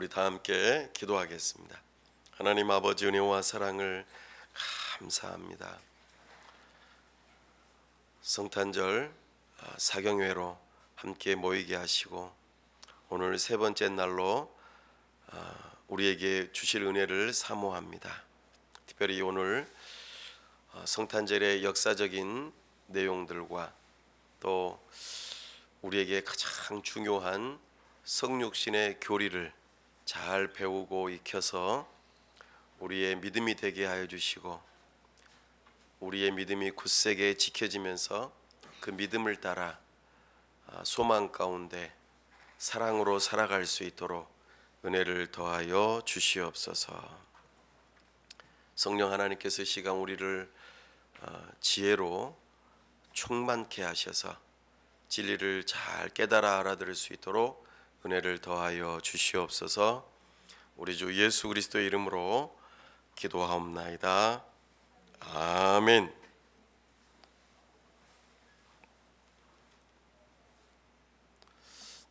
우리 다 함께 기도하겠습니다. 하나님 아버지 은혜와 사랑을 감사합니다. 성탄절 사경회로 함께 모이게 하시고 오늘 세 번째 날로 우리에게 주실 은혜를 사모합니다. 특별히 오늘 성탄절의 역사적인 내용들과 또 우리에게 가장 중요한 성육신의 교리를 잘 배우고 익혀서 우리의 믿음이 되게 하여 주시고 우리의 믿음이 굳세게 지켜지면서 그 믿음을 따라 소망 가운데 사랑으로 살아갈 수 있도록 은혜를 더하여 주시옵소서. 성령 하나님께서 이 시간 우리를 지혜로 충만케 하셔서 진리를 잘 깨달아 알아들을 수 있도록 은혜를 더하여 주시옵소서. 우리 주 예수 그리스도의 이름으로 기도하옵나이다. 아멘.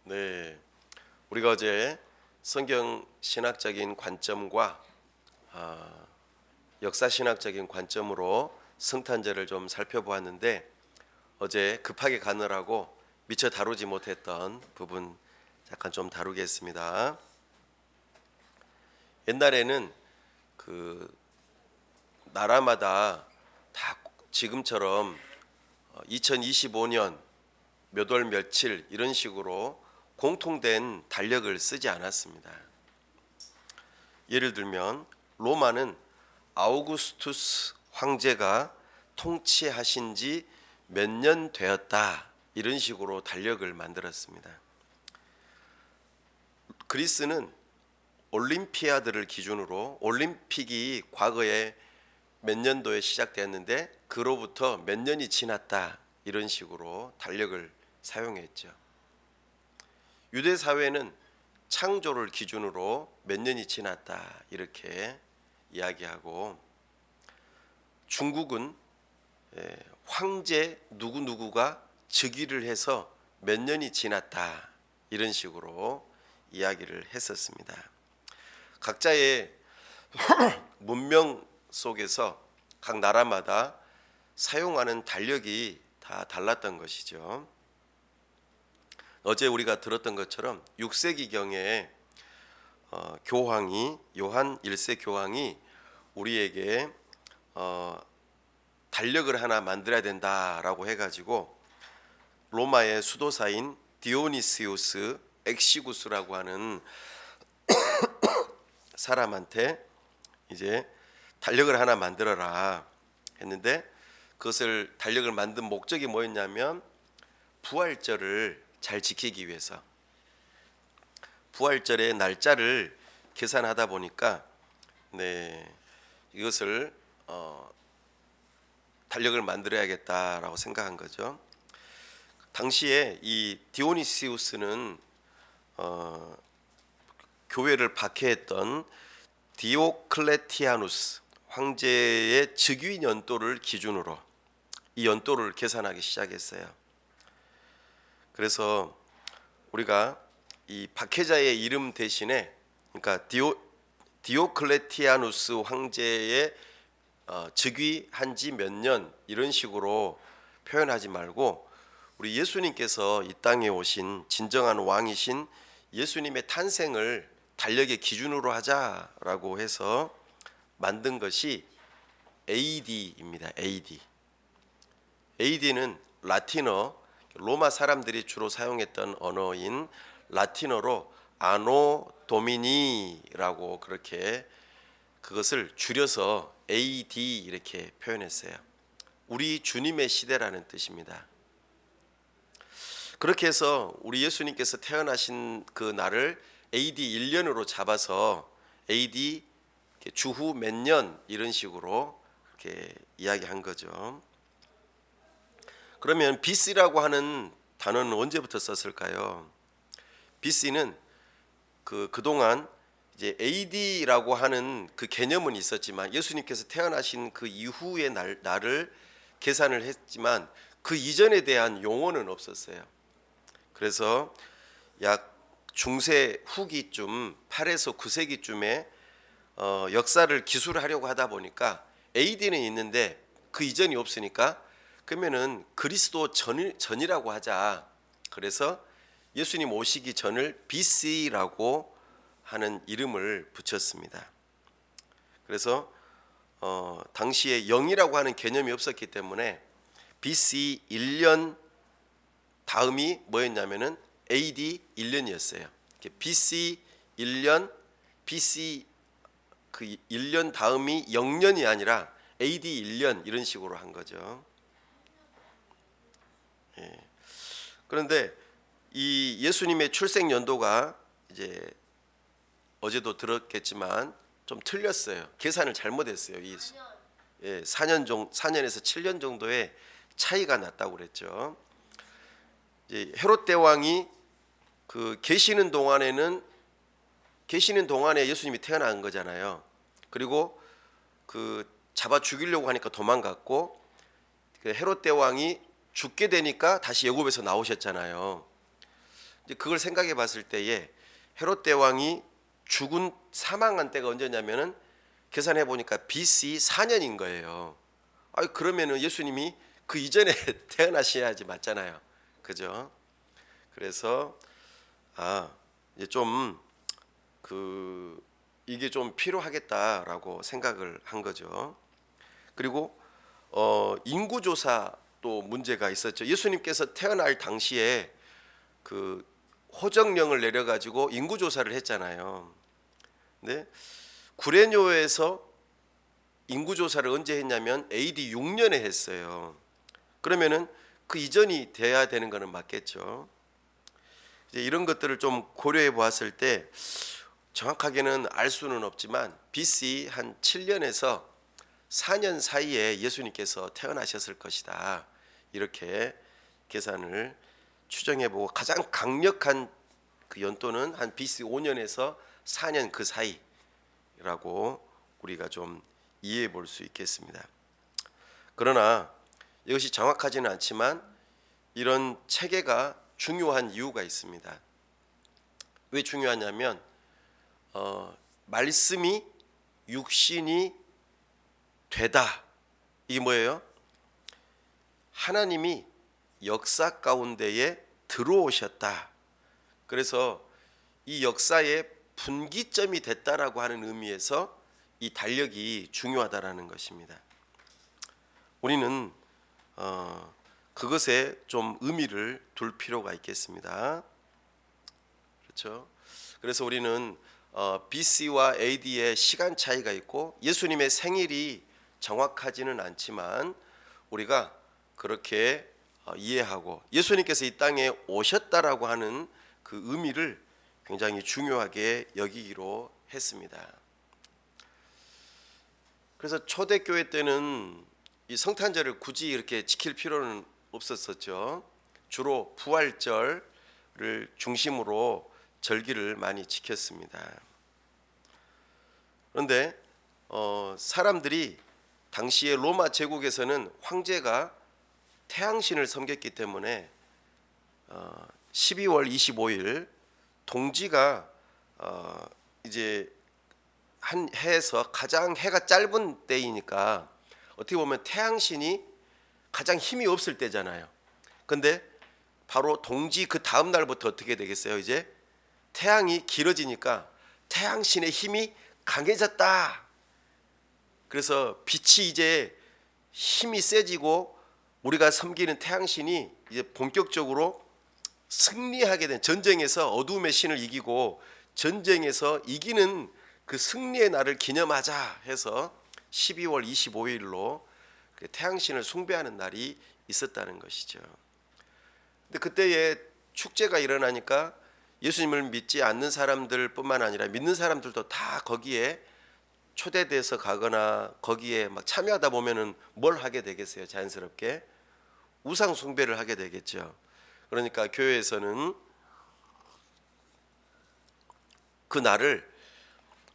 네, 우리가 어제 성경 신학적인 관점과 역사 신학적인 관점으로 성탄절을 좀 살펴보았는데 어제 급하게 가느라고 미처 다루지 못했던 부분 잠깐 좀 다루겠습니다. 옛날에는 그 나라마다 다 지금처럼 2025년 몇 월 며칠 이런 식으로 공통된 달력을 쓰지 않았습니다. 예를 들면 로마는 아우구스투스 황제가 통치하신 지 몇 년 되었다 이런 식으로 달력을 만들었습니다. 그리스는 올림피아드를 기준으로 올림픽이 과거에 몇 년도에 시작되었는데 그로부터 몇 년이 지났다 이런 식으로 달력을 사용했죠. 유대 사회는 창조를 기준으로 몇 년이 지났다 이렇게 이야기하고 중국은 황제 누구누구가 즉위를 해서 몇 년이 지났다 이런 식으로 이야기를 했었습니다. 각자의 문명 속에서 각 나라마다 사용하는 달력이 다 달랐던 것이죠. 어제 우리가 들었던 것처럼 6세기경에 교황이 요한 1세 교황이 우리에게 달력을 하나 만들어야 된다라고 해가지고 로마의 수도사인 디오니시우스 엑시구스라고 하는 사람한테 이제 달력을 하나 만들어라 했는데 그것을 달력을 만든 목적이 뭐였냐면 부활절을 잘 지키기 위해서 부활절의 날짜를 계산하다 보니까 이것을 달력을 만들어야겠다라고 생각한 거죠. 당시에 이 디오니시우스는 교회를 박해했던 디오클레티아누스 황제의 즉위 연도를 기준으로 이 연도를 계산하기 시작했어요. 그래서 우리가 이 박해자의 이름 대신에 그러니까 디오클레티아누스 황제의 즉위한 지 몇 년 이런 식으로 표현하지 말고 우리 예수님께서 이 땅에 오신 진정한 왕이신 예수님의 탄생을 달력의 기준으로 하자라고 해서 만든 것이 AD입니다. AD는 라틴어 로마 사람들이 주로 사용했던 언어인 라틴어로 아노 도미니라고 그렇게 그것을 줄여서 AD 이렇게 표현했어요. 우리 주님의 시대라는 뜻입니다. 그렇게 해서 우리 예수님께서 태어나신 그 날을 AD 1년으로 잡아서 AD 주후 몇 년 이런 식으로 이렇게 이야기한 거죠. 그러면 BC라고 하는 단어는 언제부터 썼을까요? BC는 그동안 이제 AD라고 하는 그 개념은 있었지만 예수님께서 태어나신 그 이후의 날을 계산을 했지만 그 이전에 대한 용어는 없었어요. 그래서 약 중세 후기쯤 8에서 9세기쯤에 역사를 기술하려고 하다 보니까 AD는 있는데 그 이전이 없으니까 그러면은 그리스도 전이라고 하자. 그래서 예수님 오시기 전을 BC라고 하는 이름을 붙였습니다. 그래서 당시에 0이라고 하는 개념이 없었기 때문에 BC 1년 다음이 뭐였냐면은 AD 1년이었어요. BC 1년, BC 그 1년 다음이 0년이 아니라 AD 1년 이런 식으로 한 거죠. 예. 그런데 이 예수님의 출생 연도가 이제 어제도 들었겠지만 좀 틀렸어요. 계산을 잘못했어요. 4년에서 7년 정도의 차이가 났다고 그랬죠. 헤롯 대왕이 계시는 동안에 예수님이 태어난 거잖아요. 그리고 잡아 죽이려고 하니까 도망갔고 헤롯 대왕이 죽게 되니까 다시 애굽에서 나오셨잖아요. 이제 그걸 생각해 봤을 때에 헤롯 대왕이 사망한 때가 언제냐면은 계산해 보니까 BC 4년인 거예요. 그러면은 예수님이 그 이전에 태어나셔야지 맞잖아요. 그죠? 그래서 이제 이게 좀 필요하겠다라고 생각을 한 거죠. 그리고 인구조사 또 문제가 있었죠. 예수님께서 태어날 당시에 호정령을 내려가지고 인구조사를 했잖아요. 근데 구레뇨에서 인구조사를 언제 했냐면 AD 6년에 했어요. 그러면은 그 이전이 돼야 되는 거는 맞겠죠. 이제 이런 것들을 좀 고려해 보았을 때 정확하게는 알 수는 없지만 BC 한 7년에서 4년 사이에 예수님께서 태어나셨을 것이다. 이렇게 계산을 추정해 보고 가장 강력한 그 연도는 한 BC 5년에서 4년 그 사이라고 우리가 좀 이해해 볼 수 있겠습니다. 그러나 이것이 정확하지는 않지만 이런 체계가 중요한 이유가 있습니다. 왜 중요하냐면 말씀이 육신이 되다. 이게 뭐예요? 하나님이 역사 가운데에 들어오셨다. 그래서 이 역사의 분기점이 됐다라고 하는 의미에서 이 달력이 중요하다라는 것입니다. 우리는 그것에 좀 의미를 둘 필요가 있겠습니다. 그렇죠? 그래서 우리는 BC와 AD의 시간 차이가 있고 예수님의 생일이 정확하지는 않지만 우리가 그렇게 이해하고 예수님께서 이 땅에 오셨다라고 하는 그 의미를 굉장히 중요하게 여기기로 했습니다. 그래서 초대교회 때는 이 성탄절을 굳이 이렇게 지킬 필요는 없었었죠. 주로 부활절을 중심으로 절기를 많이 지켰습니다. 그런데 사람들이 당시에 로마 제국에서는 황제가 태양신을 섬겼기 때문에 12월 25일 동지가 이제 한 해에서 가장 해가 짧은 때이니까 어떻게 보면 태양신이 가장 힘이 없을 때잖아요. 근데 바로 동지 그 다음 날부터 어떻게 되겠어요? 이제 태양이 길어지니까 태양신의 힘이 강해졌다. 그래서 빛이 이제 힘이 세지고 우리가 섬기는 태양신이 이제 본격적으로 승리하게 된, 전쟁에서 어두움의 신을 이기고 전쟁에서 이기는 그 승리의 날을 기념하자 해서 12월 25일로 태양신을 숭배하는 날이 있었다는 것이죠. 근데 그때에 축제가 일어나니까 예수님을 믿지 않는 사람들뿐만 아니라 믿는 사람들도 다 거기에 초대돼서 가거나 거기에 막 참여하다 보면은 뭘 하게 되겠어요? 자연스럽게 우상 숭배를 하게 되겠죠. 그러니까 교회에서는 그 날을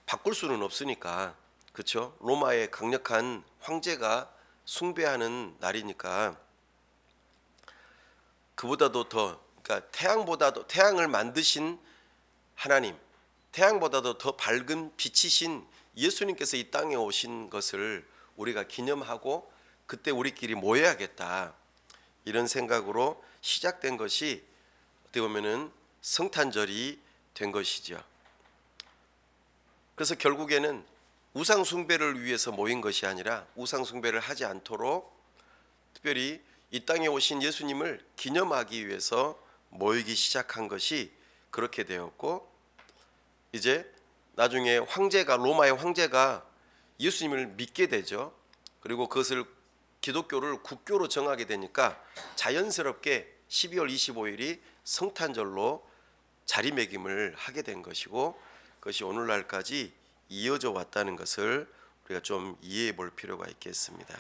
바꿀 수는 없으니까, 그렇죠? 로마의 강력한 황제가 숭배하는 날이니까 그보다도 더, 그러니까 태양보다도 태양을 만드신 하나님, 태양보다도 더 밝은 빛이신 예수님께서 이 땅에 오신 것을 우리가 기념하고 그때 우리끼리 모여야겠다, 이런 생각으로 시작된 것이 어떻게 보면은 성탄절이 된 것이죠. 그래서 결국에는 우상 숭배를 위해서 모인 것이 아니라 우상 숭배를 하지 않도록 특별히 이 땅에 오신 예수님을 기념하기 위해서 모이기 시작한 것이 그렇게 되었고, 이제 나중에 황제가, 로마의 황제가 예수님을 믿게 되죠. 그리고 그것을 기독교를 국교로 정하게 되니까 자연스럽게 12월 25일이 성탄절로 자리매김을 하게 된 것이고, 그것이 오늘날까지 이어져 왔다는 것을 우리가 좀 이해해 볼 필요가 있겠습니다.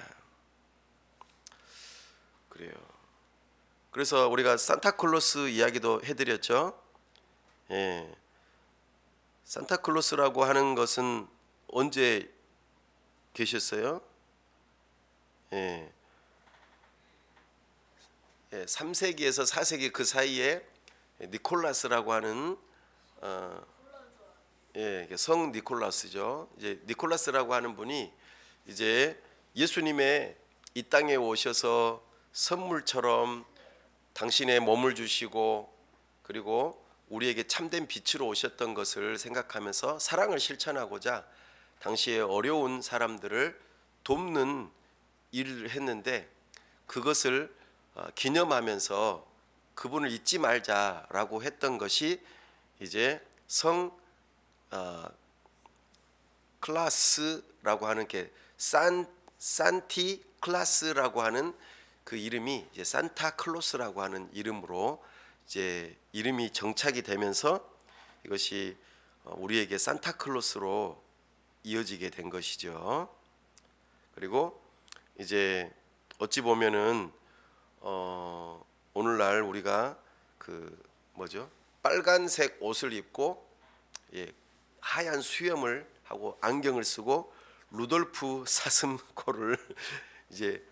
그래요. 그래서 우리가 산타클로스 이야기도 해드렸죠. 예. 산타클로스라고 하는 것은 언제 계셨어요? 예. 3세기에서 4세기 그 사이에 니콜라스라고 하는 성 니콜라스죠. 이제 니콜라스라고 하는 분이 이제 예수님의 이 땅에 오셔서 선물처럼 당신의 몸을 주시고 그리고 우리에게 참된 빛으로 오셨던 것을 생각하면서 사랑을 실천하고자 당시에 어려운 사람들을 돕는 일을 했는데, 그것을 기념하면서 그분을 잊지 말자라고 했던 것이 이제 성 클라스라고 하는 게 산티 클라스라고 하는 그 이름이 이제 산타클로스라고 하는 이름으로 이제 이름이 정착이 되면서 이것이 우리에게 산타클로스로 이어지게 된 것이죠. 그리고 이제 어찌 보면은 오늘날 우리가 그 뭐죠? 빨간색 옷을 입고 하얀 수염을 하고 안경을 쓰고 루돌프 사슴코를 이제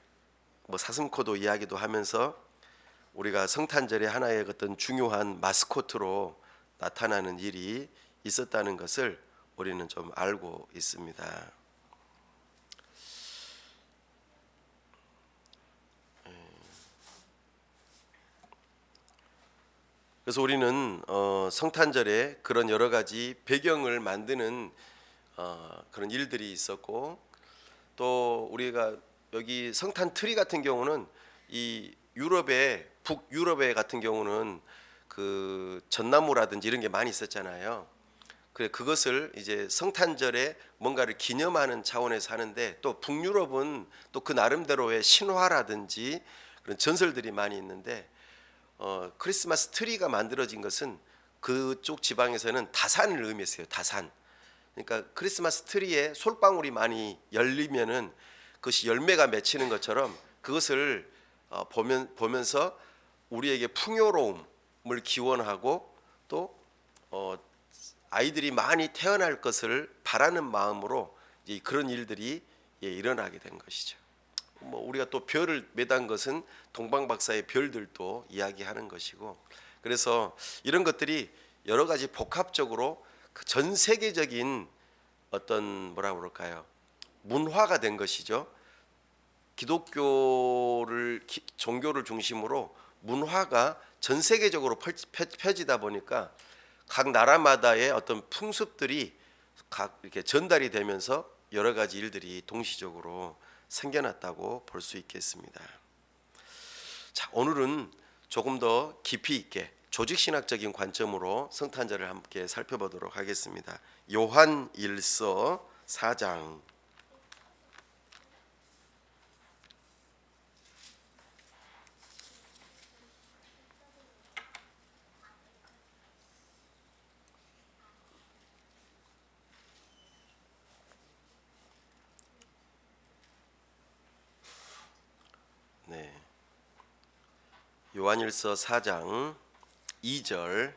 뭐 사슴코도 이야기도 하면서 우리가 성탄절의 하나의 어떤 중요한 마스코트로 나타나는 일이 있었다는 것을 우리는 좀 알고 있습니다. 그래서 우리는 성탄절에 그런 여러 가지 배경을 만드는 그런 일들이 있었고, 또 우리가 여기 성탄 트리 같은 경우는 이 유럽의 북유럽의 같은 경우는 그 전나무라든지 이런 게 많이 있었잖아요. 그래 그것을 이제 성탄절에 뭔가를 기념하는 차원에서 하는데, 또 북유럽은 또 그 나름대로의 신화라든지 그런 전설들이 많이 있는데 크리스마스 트리가 만들어진 것은 그쪽 지방에서는 다산을 의미했어요. 다산. 그러니까 크리스마스 트리에 솔방울이 많이 열리면은 그것이 열매가 맺히는 것처럼 그것을 보면서 우리에게 풍요로움을 기원하고 또 아이들이 많이 태어날 것을 바라는 마음으로 이제 그런 일들이 일어나게 된 것이죠. 뭐 우리가 또 별을 매단 것은 동방박사의 별들도 이야기하는 것이고, 그래서 이런 것들이 여러 가지 복합적으로 그 전 세계적인 어떤 뭐라 그럴까요? 문화가 된 것이죠. 기독교를 종교를 중심으로 문화가 전 세계적으로 펴지다 보니까 각 나라마다의 어떤 풍습들이 각 이렇게 전달이 되면서 여러 가지 일들이 동시적으로 생겨났다고 볼 수 있겠습니다. 자, 오늘은 조금 더 깊이 있게 조직신학적인 관점으로 성탄절을 함께 살펴보도록 하겠습니다. 요한 1서 4장. 네. 요한일서 4장 2절.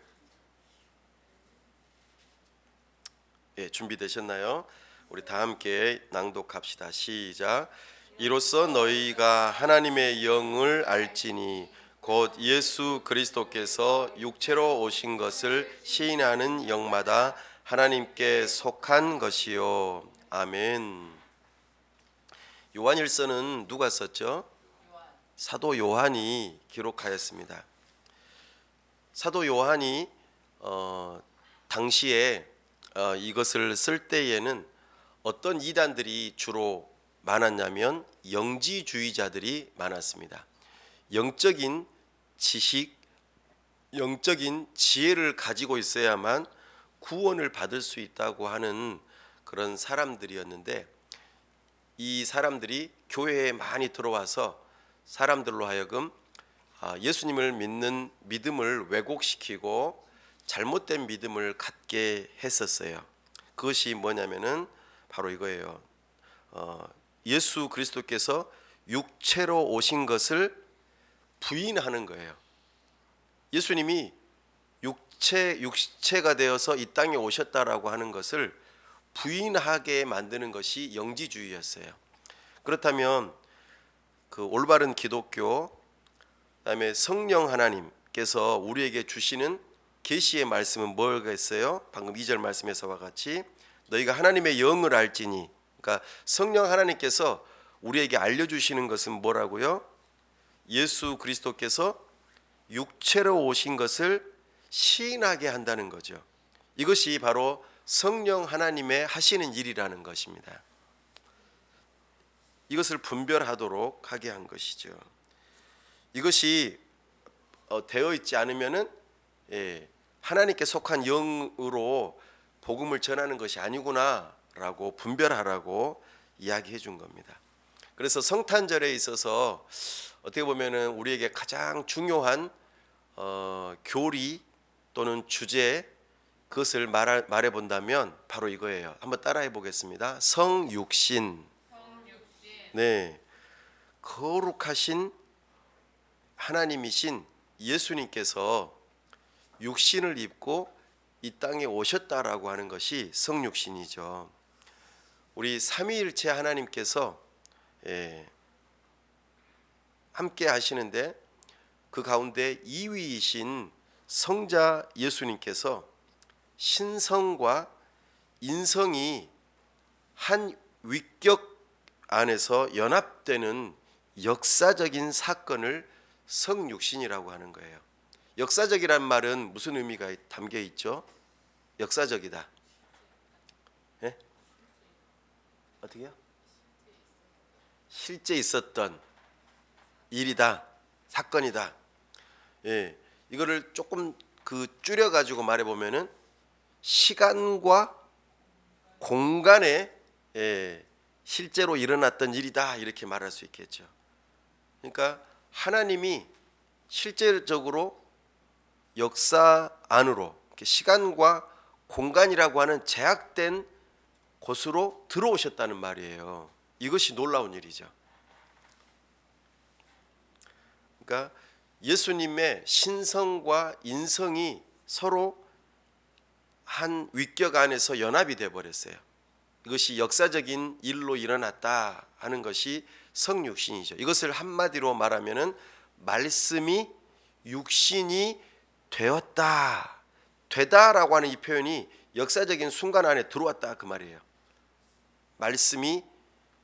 준비되셨나요? 우리 다 함께 낭독합시다. 시작. 이로써 너희가 하나님의 영을 알지니 곧 예수 그리스도께서 육체로 오신 것을 시인하는 영마다 하나님께 속한 것이요. 아멘. 요한일서는 누가 썼죠? 사도 요한이 기록하였습니다. 사도 요한이 당시에 이것을 쓸 때에는 어떤 이단들이 주로 많았냐면 영지주의자들이 많았습니다. 영적인 지식, 영적인 지혜를 가지고 있어야만 구원을 받을 수 있다고 하는 그런 사람들이었는데, 이 사람들이 교회에 많이 들어와서 사람들로 하여금 예수님을 믿는 믿음을 왜곡시키고 잘못된 믿음을 갖게 했었어요. 그것이 뭐냐면은 바로 이거예요. 예수 그리스도께서 육체로 오신 것을 부인하는 거예요. 예수님이 육체가 되어서 이 땅에 오셨다라고 하는 것을 부인하게 만드는 것이 영지주의였어요. 그렇다면 그 올바른 기독교, 그다음에 성령 하나님께서 우리에게 주시는 계시의 말씀은 뭐겠어요? 방금 2절 말씀에서와 같이 너희가 하나님의 영을 알지니, 그러니까 성령 하나님께서 우리에게 알려주시는 것은 뭐라고요? 예수 그리스도께서 육체로 오신 것을 시인하게 한다는 거죠. 이것이 바로 성령 하나님의 하시는 일이라는 것입니다. 이것을 분별하도록 하게 한 것이죠. 이것이 되어 있지 않으면은 하나님께 속한 영으로 복음을 전하는 것이 아니구나라고 분별하라고 이야기해 준 겁니다. 그래서 성탄절에 있어서 어떻게 보면은 우리에게 가장 중요한 교리 또는 주제, 그것을 말해 본다면 바로 이거예요. 한번 따라해 보겠습니다. 성육신. 네, 거룩하신 하나님이신 예수님께서 육신을 입고 이 땅에 오셨다라고 하는 것이 성육신이죠. 우리 삼위일체 하나님께서 함께 하시는데 그 가운데 2위이신 성자 예수님께서 신성과 인성이 한 위격 안에서 연합되는 역사적인 사건을 성육신이라고 하는 거예요. 역사적이란 말은 무슨 의미가 담겨 있죠? 역사적이다. 예? 어떻게요? 실제 있었던 일이다, 사건이다. 예, 이거를 조금 줄여 가지고 말해 보면은 시간과 공간에 실제로 일어났던 일이다, 이렇게 말할 수 있겠죠. 그러니까 하나님이 실제적으로 역사 안으로 시간과 공간이라고 하는 제약된 곳으로 들어오셨다는 말이에요. 이것이 놀라운 일이죠. 그러니까 예수님의 신성과 인성이 서로 한 위격 안에서 연합이 되어 버렸어요. 이것이 역사적인 일로 일어났다 하는 것이 성육신이죠. 이것을 한마디로 말하면은 말씀이 육신이 되었다, 되다라고 하는 이 표현이 역사적인 순간 안에 들어왔다, 그 말이에요. 말씀이,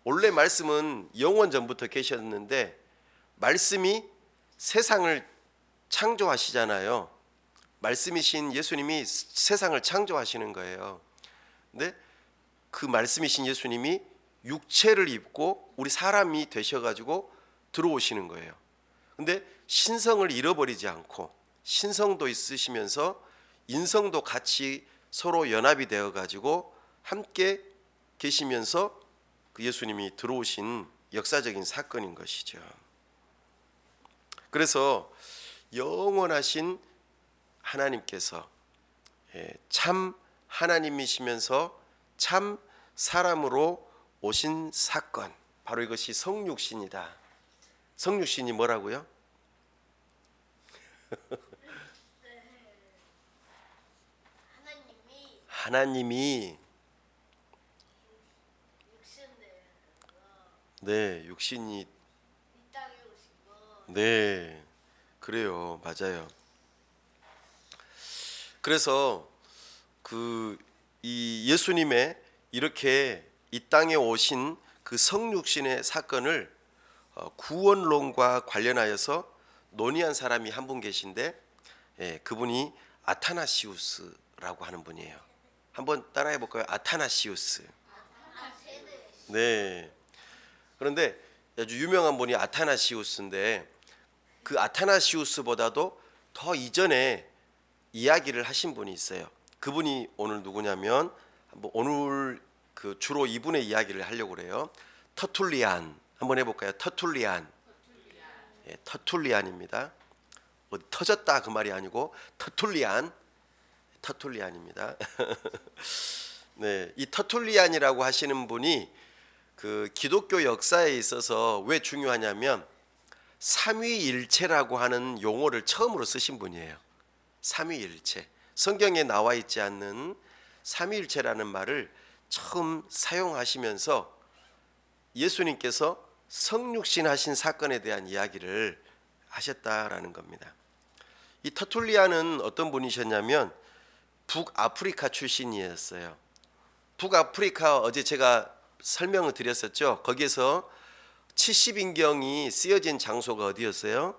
원래 말씀은 영원 전부터 계셨는데 말씀이 세상을 창조하시잖아요. 말씀이신 예수님이 세상을 창조하시는 거예요. 근데 그 말씀이신 예수님이 육체를 입고 우리 사람이 되셔가지고 들어오시는 거예요. 근데 신성을 잃어버리지 않고 신성도 있으시면서 인성도 같이 서로 연합이 되어가지고 함께 계시면서 그 예수님이 들어오신 역사적인 사건인 것이죠. 그래서 영원하신 하나님께서 참 하나님이시면서 참 사람으로 오신 사건, 바로 이것이 성육신이다. 성육신이 뭐라고요? 하나님이 네, 육신이 네, 그래요, 맞아요. 그래서 이 예수님의 이렇게 이 땅에 오신 그 성육신의 사건을 구원론과 관련하여서 논의한 사람이 한 분 계신데, 그분이 아타나시우스라고 하는 분이에요. 한번 따라해 볼까요? 아타나시우스. 네. 그런데 아주 유명한 분이 아타나시우스인데, 그 아타나시우스보다도 더 이전에 이야기를 하신 분이 있어요. 그분이 오늘 누구냐면, 오늘 그 주로 이분의 이야기를 하려고 그래요. 터툴리안. 한번 해볼까요? 터툴리안. 예, 터툴리안입니다. 어디 터졌다 그 말이 아니고 터툴리안. 터툴리안입니다. 네, 이 터툴리안이라고 하시는 분이 그 기독교 역사에 있어서 왜 중요하냐면 삼위일체라고 하는 용어를 처음으로 쓰신 분이에요. 삼위일체. 성경에 나와 있지 않는 삼위일체라는 말을 처음 사용하시면서 예수님께서 성육신 하신 사건에 대한 이야기를 하셨다라는 겁니다. 이 터툴리안은 어떤 분이셨냐면 북아프리카 출신이었어요. 북아프리카 어제 제가 설명을 드렸었죠. 거기에서 70인경이 쓰여진 장소가 어디였어요?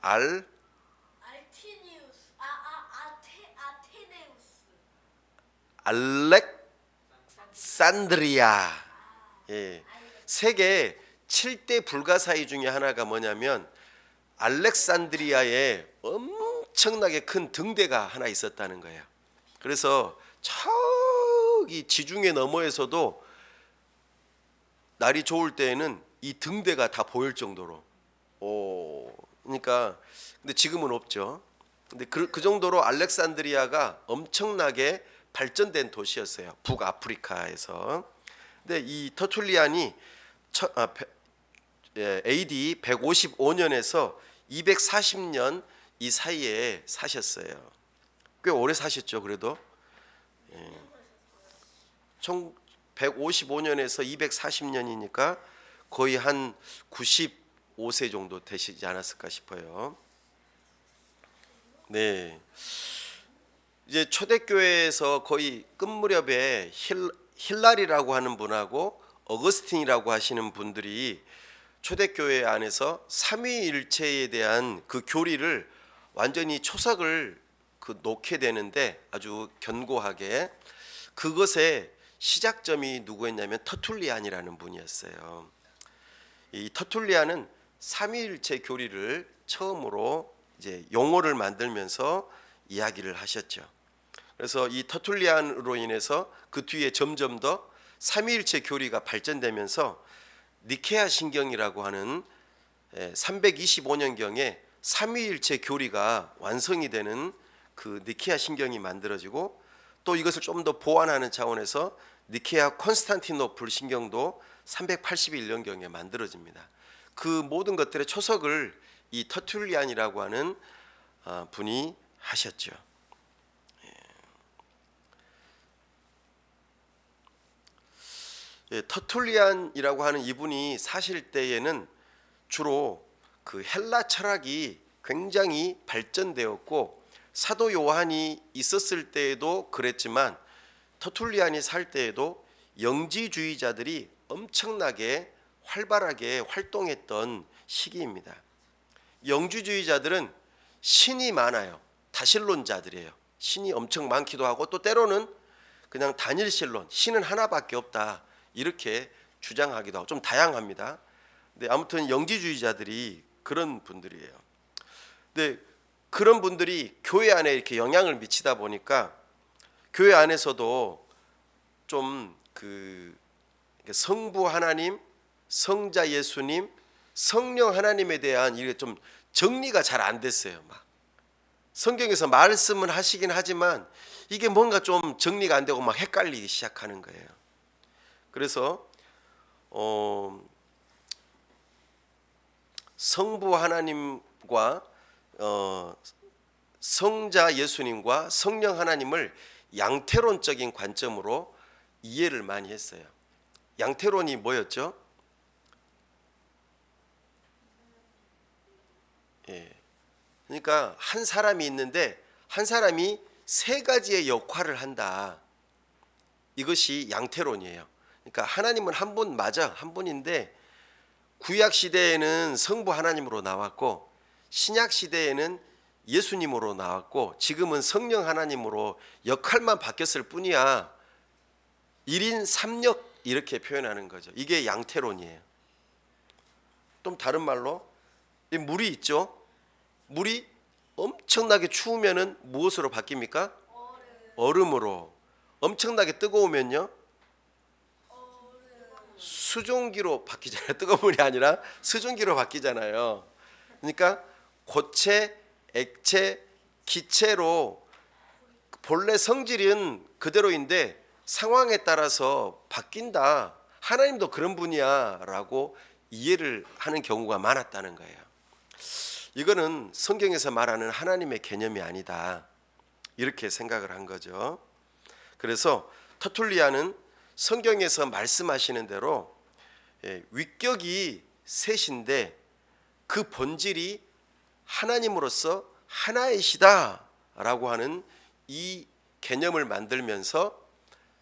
알티니우스 알렉산드리아. 예. 세계 7대 불가사의 중에 하나가 뭐냐면 알렉산드리아에 엄청나게 큰 등대가 하나 있었다는 거예요. 그래서 저기 지중해 너머에서도 날이 좋을 때에는 이 등대가 다 보일 정도로, 그러니까 근데 지금은 없죠. 근데 그 정도로 알렉산드리아가 엄청나게 발전된 도시였어요. 북아프리카에서. 근데 이 터툴리안이 AD 155년에서 240년 이 사이에 사셨어요. 꽤 오래 사셨죠. 그래도 155년에서 240년이니까 거의 한 95세 정도 되시지 않았을까 싶어요. 네. 이제 초대교회에서 거의 끝 무렵에 힐라리라고 하는 분하고 어거스틴이라고 하시는 분들이 초대교회 안에서 삼위일체에 대한 그 교리를 완전히 초석을 놓게 되는데 아주 견고하게, 그것의 시작점이 누구였냐면 터툴리안이라는 분이었어요. 이 터툴리안은 삼위일체 교리를 처음으로 이제 용어를 만들면서 이야기를 하셨죠. 그래서 이 터툴리안으로 인해서 그 뒤에 점점 더 삼위일체 교리가 발전되면서 니케아 신경이라고 하는 325년경에 삼위일체 교리가 완성이 되는 그 니케아 신경이 만들어지고, 또 이것을 좀 더 보완하는 차원에서 니케아 콘스탄티노플 신경도 381년경에 만들어집니다. 그 모든 것들의 초석을 이 터툴리안이라고 하는 분이 하셨죠. 터툴리안이라고 하는 이분이 사실 때에는 주로 그 헬라 철학이 굉장히 발전되었고, 사도 요한이 있었을 때에도 그랬지만 터툴리안이 살 때에도 영지주의자들이 엄청나게 활발하게 활동했던 시기입니다. 영지주의자들은 신이 많아요. 다신론자들이에요. 신이 엄청 많기도 하고, 또 때로는 그냥 단일신론, 신은 하나밖에 없다 이렇게 주장하기도 하고, 좀 다양합니다. 근데 아무튼 영지주의자들이 그런 분들이에요. 근데 그런 분들이 교회 안에 이렇게 영향을 미치다 보니까 교회 안에서도 좀 성부 하나님, 성자 예수님, 성령 하나님에 대한 이게 좀 정리가 잘 안 됐어요. 막 성경에서 말씀은 하시긴 하지만 이게 뭔가 좀 정리가 안 되고 막 헷갈리기 시작하는 거예요. 그래서 성부 하나님과 성자 예수님과 성령 하나님을 양태론적인 관점으로 이해를 많이 했어요. 양태론이 뭐였죠? 그러니까 한 사람이 있는데 한 사람이 세 가지의 역할을 한다. 이것이 양태론이에요. 그러니까 하나님은 한 분 맞아, 한 분인데 구약 시대에는 성부 하나님으로 나왔고 신약 시대에는 예수님으로 나왔고 지금은 성령 하나님으로 역할만 바뀌었을 뿐이야. 1인 3역 이렇게 표현하는 거죠. 이게 양태론이에요. 좀 다른 말로 이 물이 있죠. 물이 엄청나게 추우면은 무엇으로 바뀝니까? 얼음으로. 엄청나게 뜨거우면요? 수증기로 바뀌잖아요. 뜨거운 물이 아니라 수증기로 바뀌잖아요. 그러니까 고체, 액체, 기체로 본래 성질은 그대로인데 상황에 따라서 바뀐다. 하나님도 그런 분이야라고 이해를 하는 경우가 많았다는 거예요. 이거는 성경에서 말하는 하나님의 개념이 아니다. 이렇게 생각을 한 거죠. 그래서 터툴리아는 성경에서 말씀하시는 대로 위격이 셋인데 그 본질이 하나님으로서 하나이시다라고 하는 이 개념을 만들면서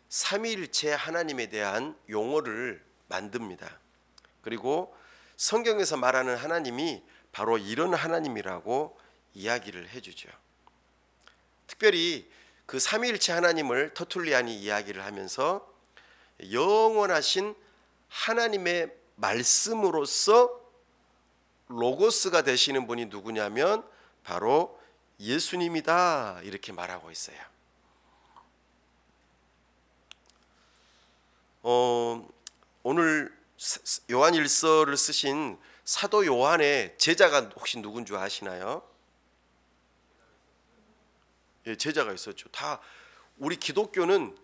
삼위일체 하나님에 대한 용어를 만듭니다. 그리고 성경에서 말하는 하나님이 바로 이런 하나님이라고 이야기를 해주죠. 특별히 그 삼위일체 하나님을 터툴리안이 이야기를 하면서 영원하신 하나님의 말씀으로서 로고스가 되시는 분이 누구냐면 바로 예수님이다 이렇게 말하고 있어요. 오늘 요한일서를 쓰신 사도 요한의 제자가 혹시 누군 줄 아시나요? 예, 제자가 있었죠. 다 우리 기독교는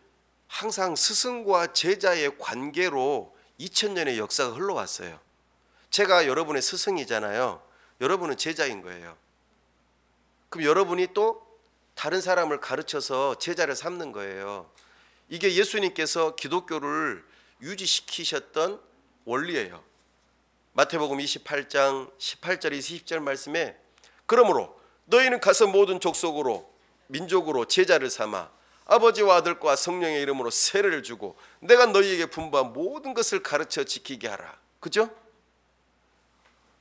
항상 스승과 제자의 관계로 2000년의 역사가 흘러왔어요. 제가 여러분의 스승이잖아요. 여러분은 제자인 거예요. 그럼 여러분이 또 다른 사람을 가르쳐서 제자를 삼는 거예요. 이게 예수님께서 기독교를 유지시키셨던 원리예요. 마태복음 28장 18절에서 20절 말씀에 그러므로 너희는 가서 모든 족속으로 민족으로 제자를 삼아 아버지와 아들과 성령의 이름으로 세례를 주고 내가 너희에게 분부한 모든 것을 가르쳐 지키게 하라. 그죠?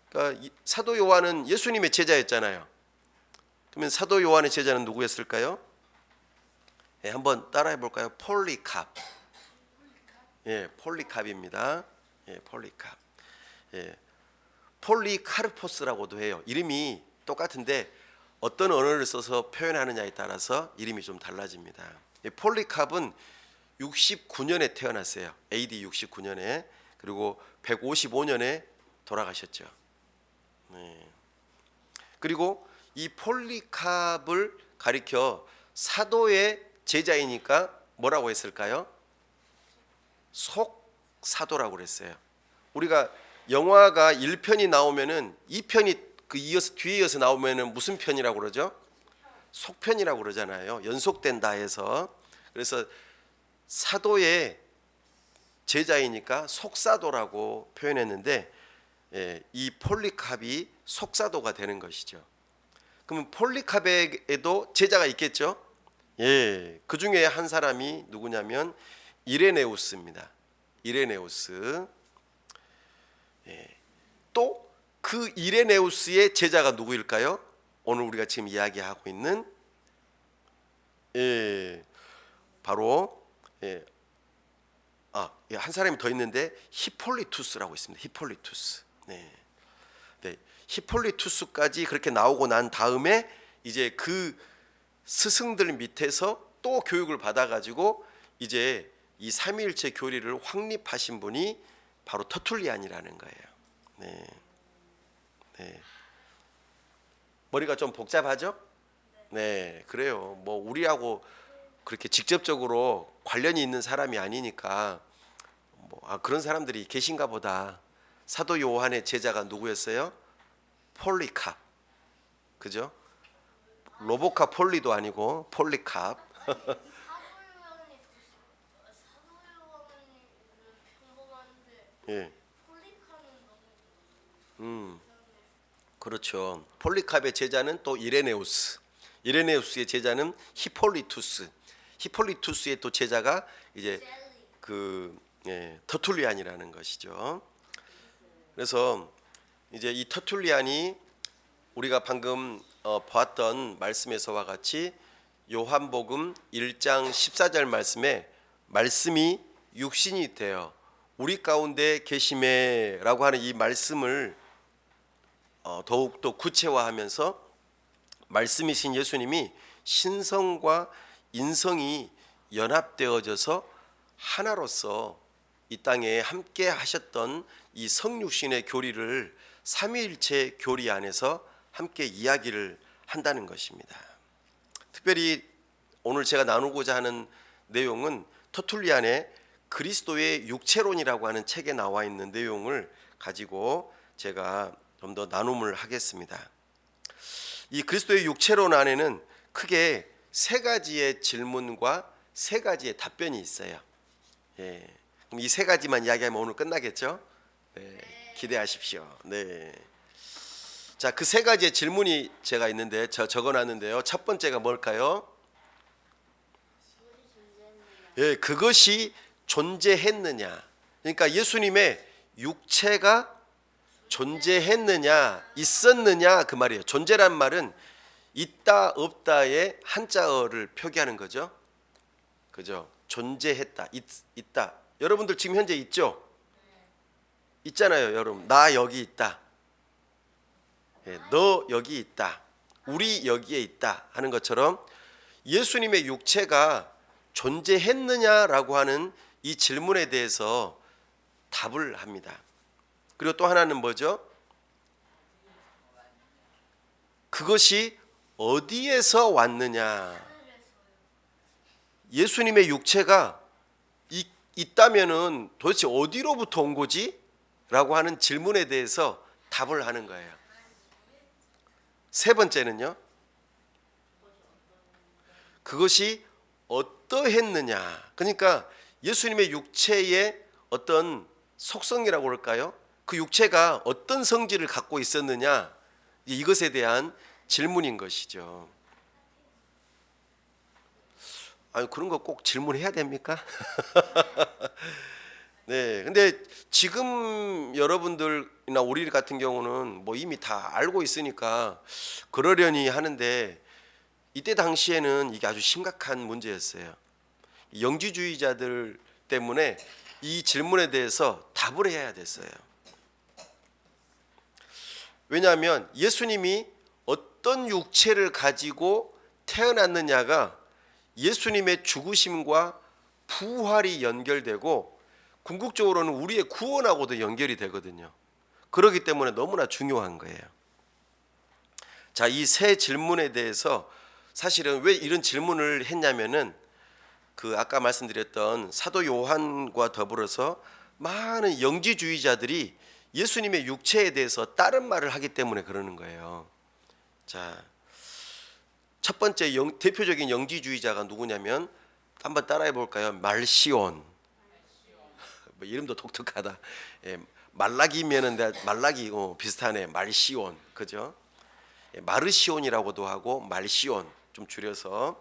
그러니까 사도 요한은 예수님의 제자였잖아요. 그러면 사도 요한의 제자는 누구였을까요? 예, 한번 따라해 볼까요? 폴리캅. 예, 폴리캅입니다. 예, 폴리캅. 예, 폴리카르포스라고도 해요. 이름이 똑같은데 어떤 언어를 써서 표현하느냐에 따라서 이름이 좀 달라집니다. 예, 폴리캅은 69년에 태어났어요. AD 69년에. 그리고 155년에 돌아가셨죠. 네. 그리고 이 폴리캅을 가리켜 사도의 제자이니까 뭐라고 했을까요? 속사도라고 그랬어요. 우리가 영화가 1편이 나오면은 2편이 그 이어서 뒤에 이어서 나오면은 무슨 편이라고 그러죠? 속편이라고 그러잖아요. 연속된다 해서. 그래서 사도의 제자이니까 속사도라고 표현했는데 이 폴리캅이 속사도가 되는 것이죠. 그러면 폴리캅에도 제자가 있겠죠? 예, 그 중에 한 사람이 누구냐면 이레네우스입니다. 이레네우스. 예, 또 그 이레네우스의 제자가 누구일까요? 오늘 우리가 지금 이야기하고 있는 바로 한 사람이 더 있는데 히폴리투스라고 있습니다. 히폴리투스. 네. 히폴리투스까지 그렇게 나오고 난 다음에 이제 그 스승들 밑에서 또 교육을 받아가지고 이제 이 삼위일체 교리를 확립하신 분이 바로 터툴리안이라는 거예요. 네. 네. 머리가 좀 복잡하죠? 네, 그래요. 뭐 우리하고 그렇게 직접적으로 관련이 있는 사람이 아니니까 그런 사람들이 계신가 보다. 사도 요한의 제자가 누구였어요? 폴리캅. 그죠? 로보캅 폴리도 아니고 폴리캅. 예. 그렇죠. 폴리캅의 제자는 또 이레네우스, 이레네우스의 제자는 히폴리투스, 히폴리투스의 또 제자가 이제 터툴리안이라는 것이죠. 그래서 이제 이 터툴리안이 우리가 방금 보았던 말씀에서와 같이 요한복음 1장 14절 말씀에 말씀이 육신이 되어 우리 가운데 계심에라고 하는 이 말씀을 더욱더 구체화하면서 말씀이신 예수님이 신성과 인성이 연합되어져서 하나로서 이 땅에 함께 하셨던 이 성육신의 교리를 삼위일체 교리 안에서 함께 이야기를 한다는 것입니다. 특별히 오늘 제가 나누고자 하는 내용은 터툴리안의 그리스도의 육체론이라고 하는 책에 나와 있는 내용을 가지고 제가 좀 더 나눔을 하겠습니다. 이 그리스도의 육체론 안에는 크게 세 가지의 질문과 세 가지의 답변이 있어요. 그럼 이 세 가지만 이야기하면 오늘 끝나겠죠? 네, 기대하십시오. 네. 자, 그 세 가지의 질문이 제가 있는데 적어놨는데요. 첫 번째가 뭘까요? 그것이 존재했느냐. 그러니까 예수님의 육체가 존재했느냐, 있었느냐 그 말이에요. 존재란 말은 있다 없다의 한자어를 표기하는 거죠. 그죠? 존재했다, 있다. 여러분들 지금 현재 있죠? 있잖아요, 여러분. 나 여기 있다. 너 여기 있다. 우리 여기에 있다 하는 것처럼 예수님의 육체가 존재했느냐라고 하는 이 질문에 대해서 답을 합니다. 그리고 또 하나는 뭐죠? 그것이 어디에서 왔느냐. 예수님의 육체가 있다면은 도대체 어디로부터 온 거지? 라고 하는 질문에 대해서 답을 하는 거예요. 세 번째는요, 그것이 어떠했느냐. 그러니까 예수님의 육체의 어떤 속성이라고 할까요? 그 육체가 어떤 성질을 갖고 있었느냐, 이것에 대한 질문인 것이죠. 아니, 그런 거 꼭 질문해야 됩니까? 네, 근데 지금 여러분들이나 우리 같은 경우는 뭐 이미 다 알고 있으니까 그러려니 하는데, 이때 당시에는 이게 아주 심각한 문제였어요. 영지주의자들 때문에 이 질문에 대해서 답을 해야 됐어요. 왜냐하면 예수님이 어떤 육체를 가지고 태어났느냐가 예수님의 죽으심과 부활이 연결되고 궁극적으로는 우리의 구원하고도 연결이 되거든요. 그렇기 때문에 너무나 중요한 거예요. 자, 이 세 질문에 대해서 사실은 왜 이런 질문을 했냐면은 아까 말씀드렸던 사도 요한과 더불어서 많은 영지주의자들이 예수님의 육체에 대해서 다른 말을 하기 때문에 그러는 거예요. 자, 첫 번째 대표적인 영지주의자가 누구냐면 한번 따라해 볼까요? 말시온. 뭐 이름도 독특하다. 말라기면은 말라기 비슷하네. 말시온, 그죠? 마르시온이라고도 하고 말시온 좀 줄여서.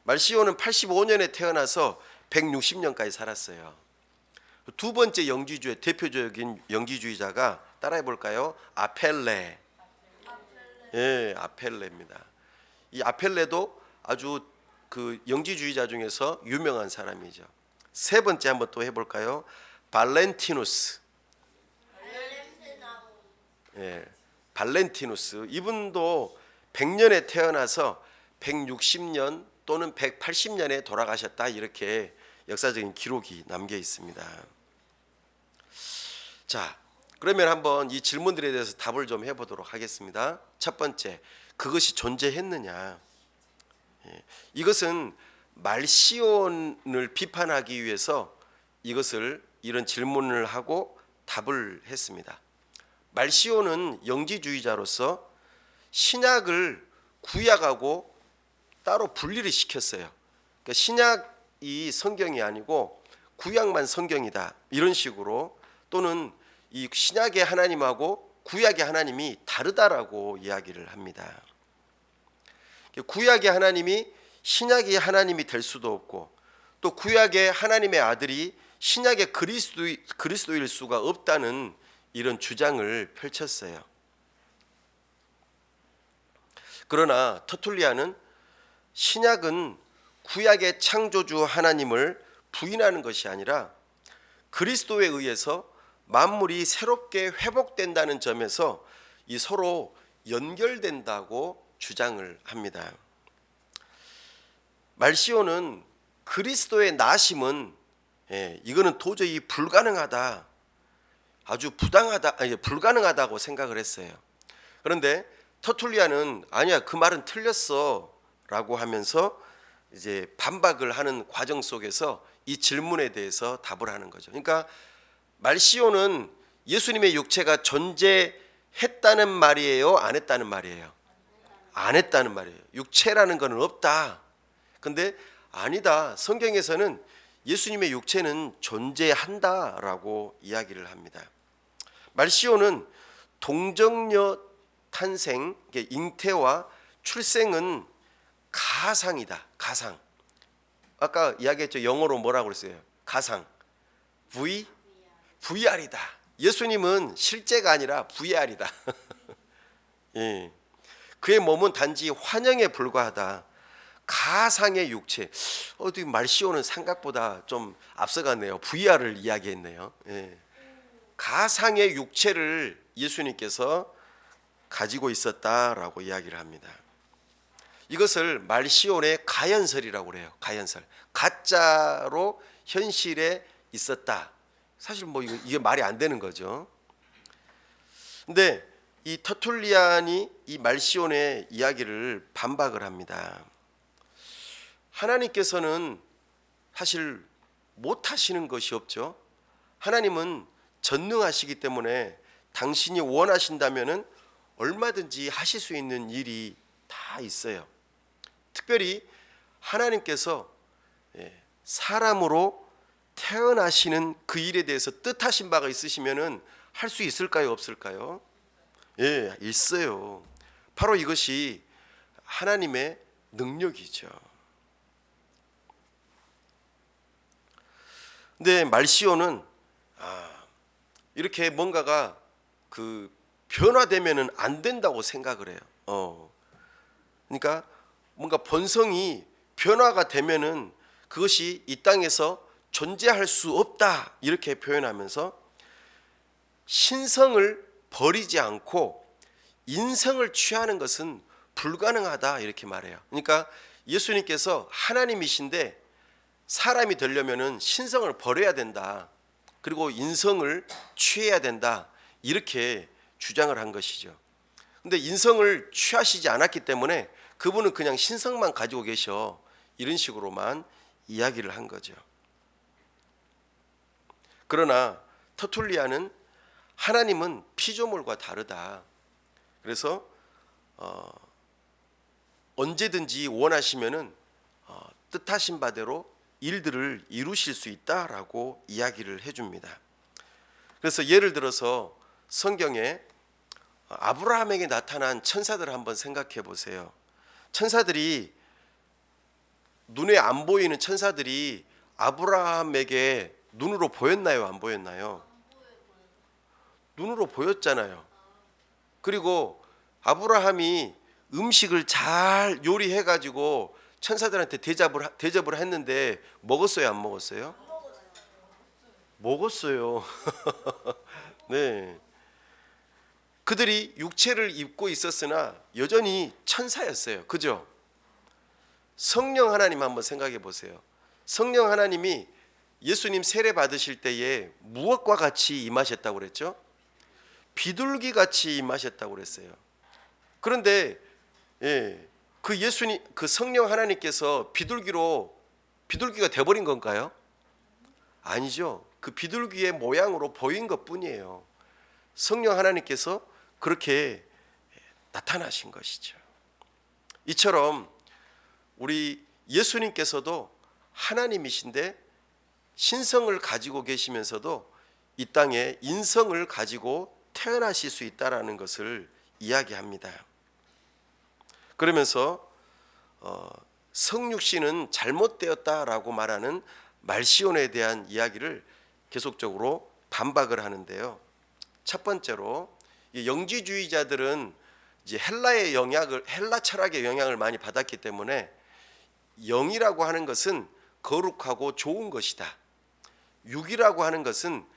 말시온은 85년에 태어나서 160년까지 살았어요. 두 번째 대표적인 영지주의자가 따라해 볼까요? 아펠레. 아펠레입니다. 이 아펠레도 아주 영지주의자 중에서 유명한 사람이죠. 세 번째 한번 또 해볼까요? 발렌티누스. 발렌티누스. 이분도 100년에 태어나서 160년 또는 180년에 돌아가셨다, 이렇게 역사적인 기록이 남겨 있습니다. 자, 그러면 한번 이 질문들에 대해서 답을 좀 해보도록 하겠습니다. 첫 번째, 그것이 존재했느냐. 이것은 말시온을 비판하기 위해서 이런 질문을 하고 답을 했습니다. 말시온은 영지주의자로서 신약을 구약하고 따로 분리를 시켰어요. 그러니까 신약이 성경이 아니고 구약만 성경이다, 이런 식으로, 또는 이 신약의 하나님하고 구약의 하나님이 다르다라고 이야기를 합니다. 구약의 하나님이 신약의 하나님이 될 수도 없고, 또 구약의 하나님의 아들이 신약의 그리스도일 수가 없다는 이런 주장을 펼쳤어요. 그러나 터툴리안은 신약은 구약의 창조주 하나님을 부인하는 것이 아니라 그리스도에 의해서 만물이 새롭게 회복된다는 점에서 이 서로 연결된다고 주장을 합니다. 말시오는 그리스도의 나심은 이거는 도저히 불가능하다, 아주 불가능하다고 생각을 했어요. 그런데 터툴리안은 아니야, 그 말은 틀렸어라고 하면서 이제 반박을 하는 과정 속에서 이 질문에 대해서 답을 하는 거죠. 그러니까 말시오는 예수님의 육체가 존재했다는 말이에요, 안 했다는 말이에요? 안 했다는 말이에요. 육체라는 것은 없다. 근데 아니다, 성경에서는 예수님의 육체는 존재한다라고 이야기를 합니다. 말시오는 동정녀 탄생, 잉태와 출생은 가상이다. 가상. 아까 이야기했죠. 영어로 뭐라고 그랬어요? 가상. VR이다. 예수님은 실제가 아니라 VR이다. 예. 그의 몸은 단지 환영에 불과하다. 가상의 육체. 어떻게 말시오는 생각보다 좀 앞서갔네요. VR을 이야기했네요. 예. 가상의 육체를 예수님께서 가지고 있었다라고 이야기를 합니다. 이것을 말시온의 가연설이라고 그래요. 가연설. 가짜로 현실에 있었다. 사실 뭐 이게 말이 안 되는 거죠. 근데 이 터툴리안이 이 말시온의 이야기를 반박을 합니다. 하나님께서는 사실 못하시는 것이 없죠. 하나님은 전능하시기 때문에 당신이 원하신다면은 얼마든지 하실 수 있는 일이 다 있어요. 특별히 하나님께서 사람으로 태어나시는 그 일에 대해서 뜻하신 바가 있으시면은 할 수 있을까요, 없을까요? 예, 있어요. 바로 이것이 하나님의 능력이죠. 근데 말시오는 이렇게 뭔가가 변화되면은 안 된다고 생각을 해요. 그러니까 뭔가 본성이 변화가 되면은 그것이 이 땅에서 존재할 수 없다, 이렇게 표현하면서 신성을 버리지 않고 인성을 취하는 것은 불가능하다, 이렇게 말해요. 그러니까 예수님께서 하나님이신데 사람이 되려면은 신성을 버려야 된다, 그리고 인성을 취해야 된다, 이렇게 주장을 한 것이죠. 근데 인성을 취하시지 않았기 때문에 그분은 그냥 신성만 가지고 계셔, 이런 식으로만 이야기를 한 거죠. 그러나 터툴리안은 하나님은 피조물과 다르다. 그래서 언제든지 원하시면은 뜻하신 바대로 일들을 이루실 수 있다라고 이야기를 해줍니다. 그래서 예를 들어서 성경에 아브라함에게 나타난 천사들을 한번 생각해 보세요. 천사들이, 눈에 안 보이는 천사들이 아브라함에게 눈으로 보였나요, 안 보였나요? 눈으로 보였잖아요. 그리고 아브라함이 음식을 잘 요리해 가지고 천사들한테 대접을 했는데 먹었어요, 안 먹었어요? 먹었어요. 네. 그들이 육체를 입고 있었으나 여전히 천사였어요. 그죠? 성령 하나님 한번 생각해 보세요. 성령 하나님이 예수님 세례 받으실 때에 무엇과 같이 임하셨다고 그랬죠? 비둘기 같이 임하셨다고 그랬어요. 그런데 그 성령 하나님께서 비둘기가 돼버린 건가요? 아니죠. 그 비둘기의 모양으로 보인 것뿐이에요. 성령 하나님께서 그렇게 나타나신 것이죠. 이처럼 우리 예수님께서도 하나님이신데 신성을 가지고 계시면서도 이 땅에 인성을 가지고 태어나실 수 있다라는 것을 이야기합니다. 그러면서 성육신은 잘못되었다라고 말하는 말시온에 대한 이야기를 계속적으로 반박을 하는데요. 첫 번째로 영지주의자들은 이제 헬라 철학의 영향을 많이 받았기 때문에 영이라고 하는 것은 거룩하고 좋은 것이다. 육이라고 하는 것은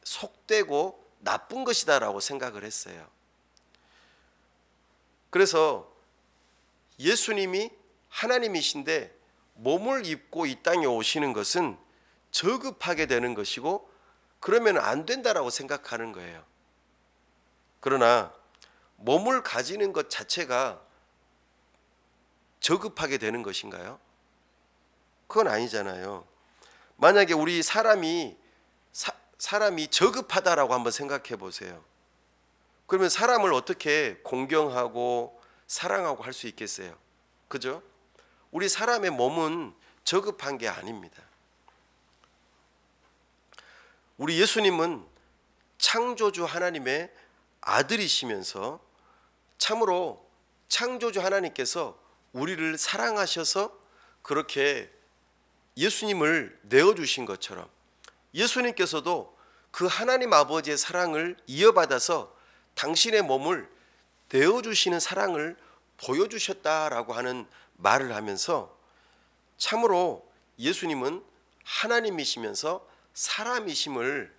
속되고 나쁜 것이다라고 생각을 했어요. 그래서 예수님이 하나님이신데 몸을 입고 이 땅에 오시는 것은 저급하게 되는 것이고 그러면 안 된다라고 생각하는 거예요. 그러나 몸을 가지는 것 자체가 저급하게 되는 것인가요? 그건 아니잖아요. 만약에 우리 사람이 저급하다라고 한번 생각해 보세요. 그러면 사람을 어떻게 공경하고 사랑하고 할 수 있겠어요? 그죠? 우리 사람의 몸은 저급한 게 아닙니다. 우리 예수님은 창조주 하나님의 아들이시면서 참으로 창조주 하나님께서 우리를 사랑하셔서 그렇게 예수님을 내어주신 것처럼 예수님께서도 그 하나님 아버지의 사랑을 이어받아서 당신의 몸을 내어주시는 사랑을 보여주셨다라고 하는 말을 하면서 참으로 예수님은 하나님이시면서 사람이심을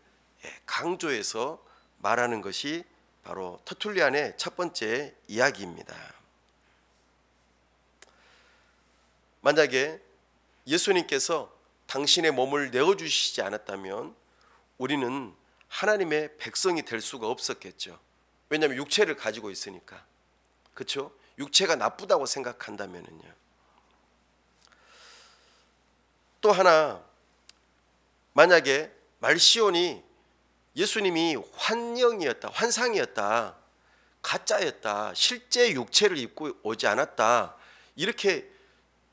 강조해서 말하는 것이 바로 터툴리안의 첫 번째 이야기입니다. 만약에 예수님께서 당신의 몸을 내어주시지 않았다면 우리는 하나님의 백성이 될 수가 없었겠죠. 왜냐하면 육체를 가지고 있으니까. 그렇죠? 육체가 나쁘다고 생각한다면요. 또 하나, 만약에 말시온이 예수님이 환영이었다, 환상이었다, 가짜였다, 실제 육체를 입고 오지 않았다 이렇게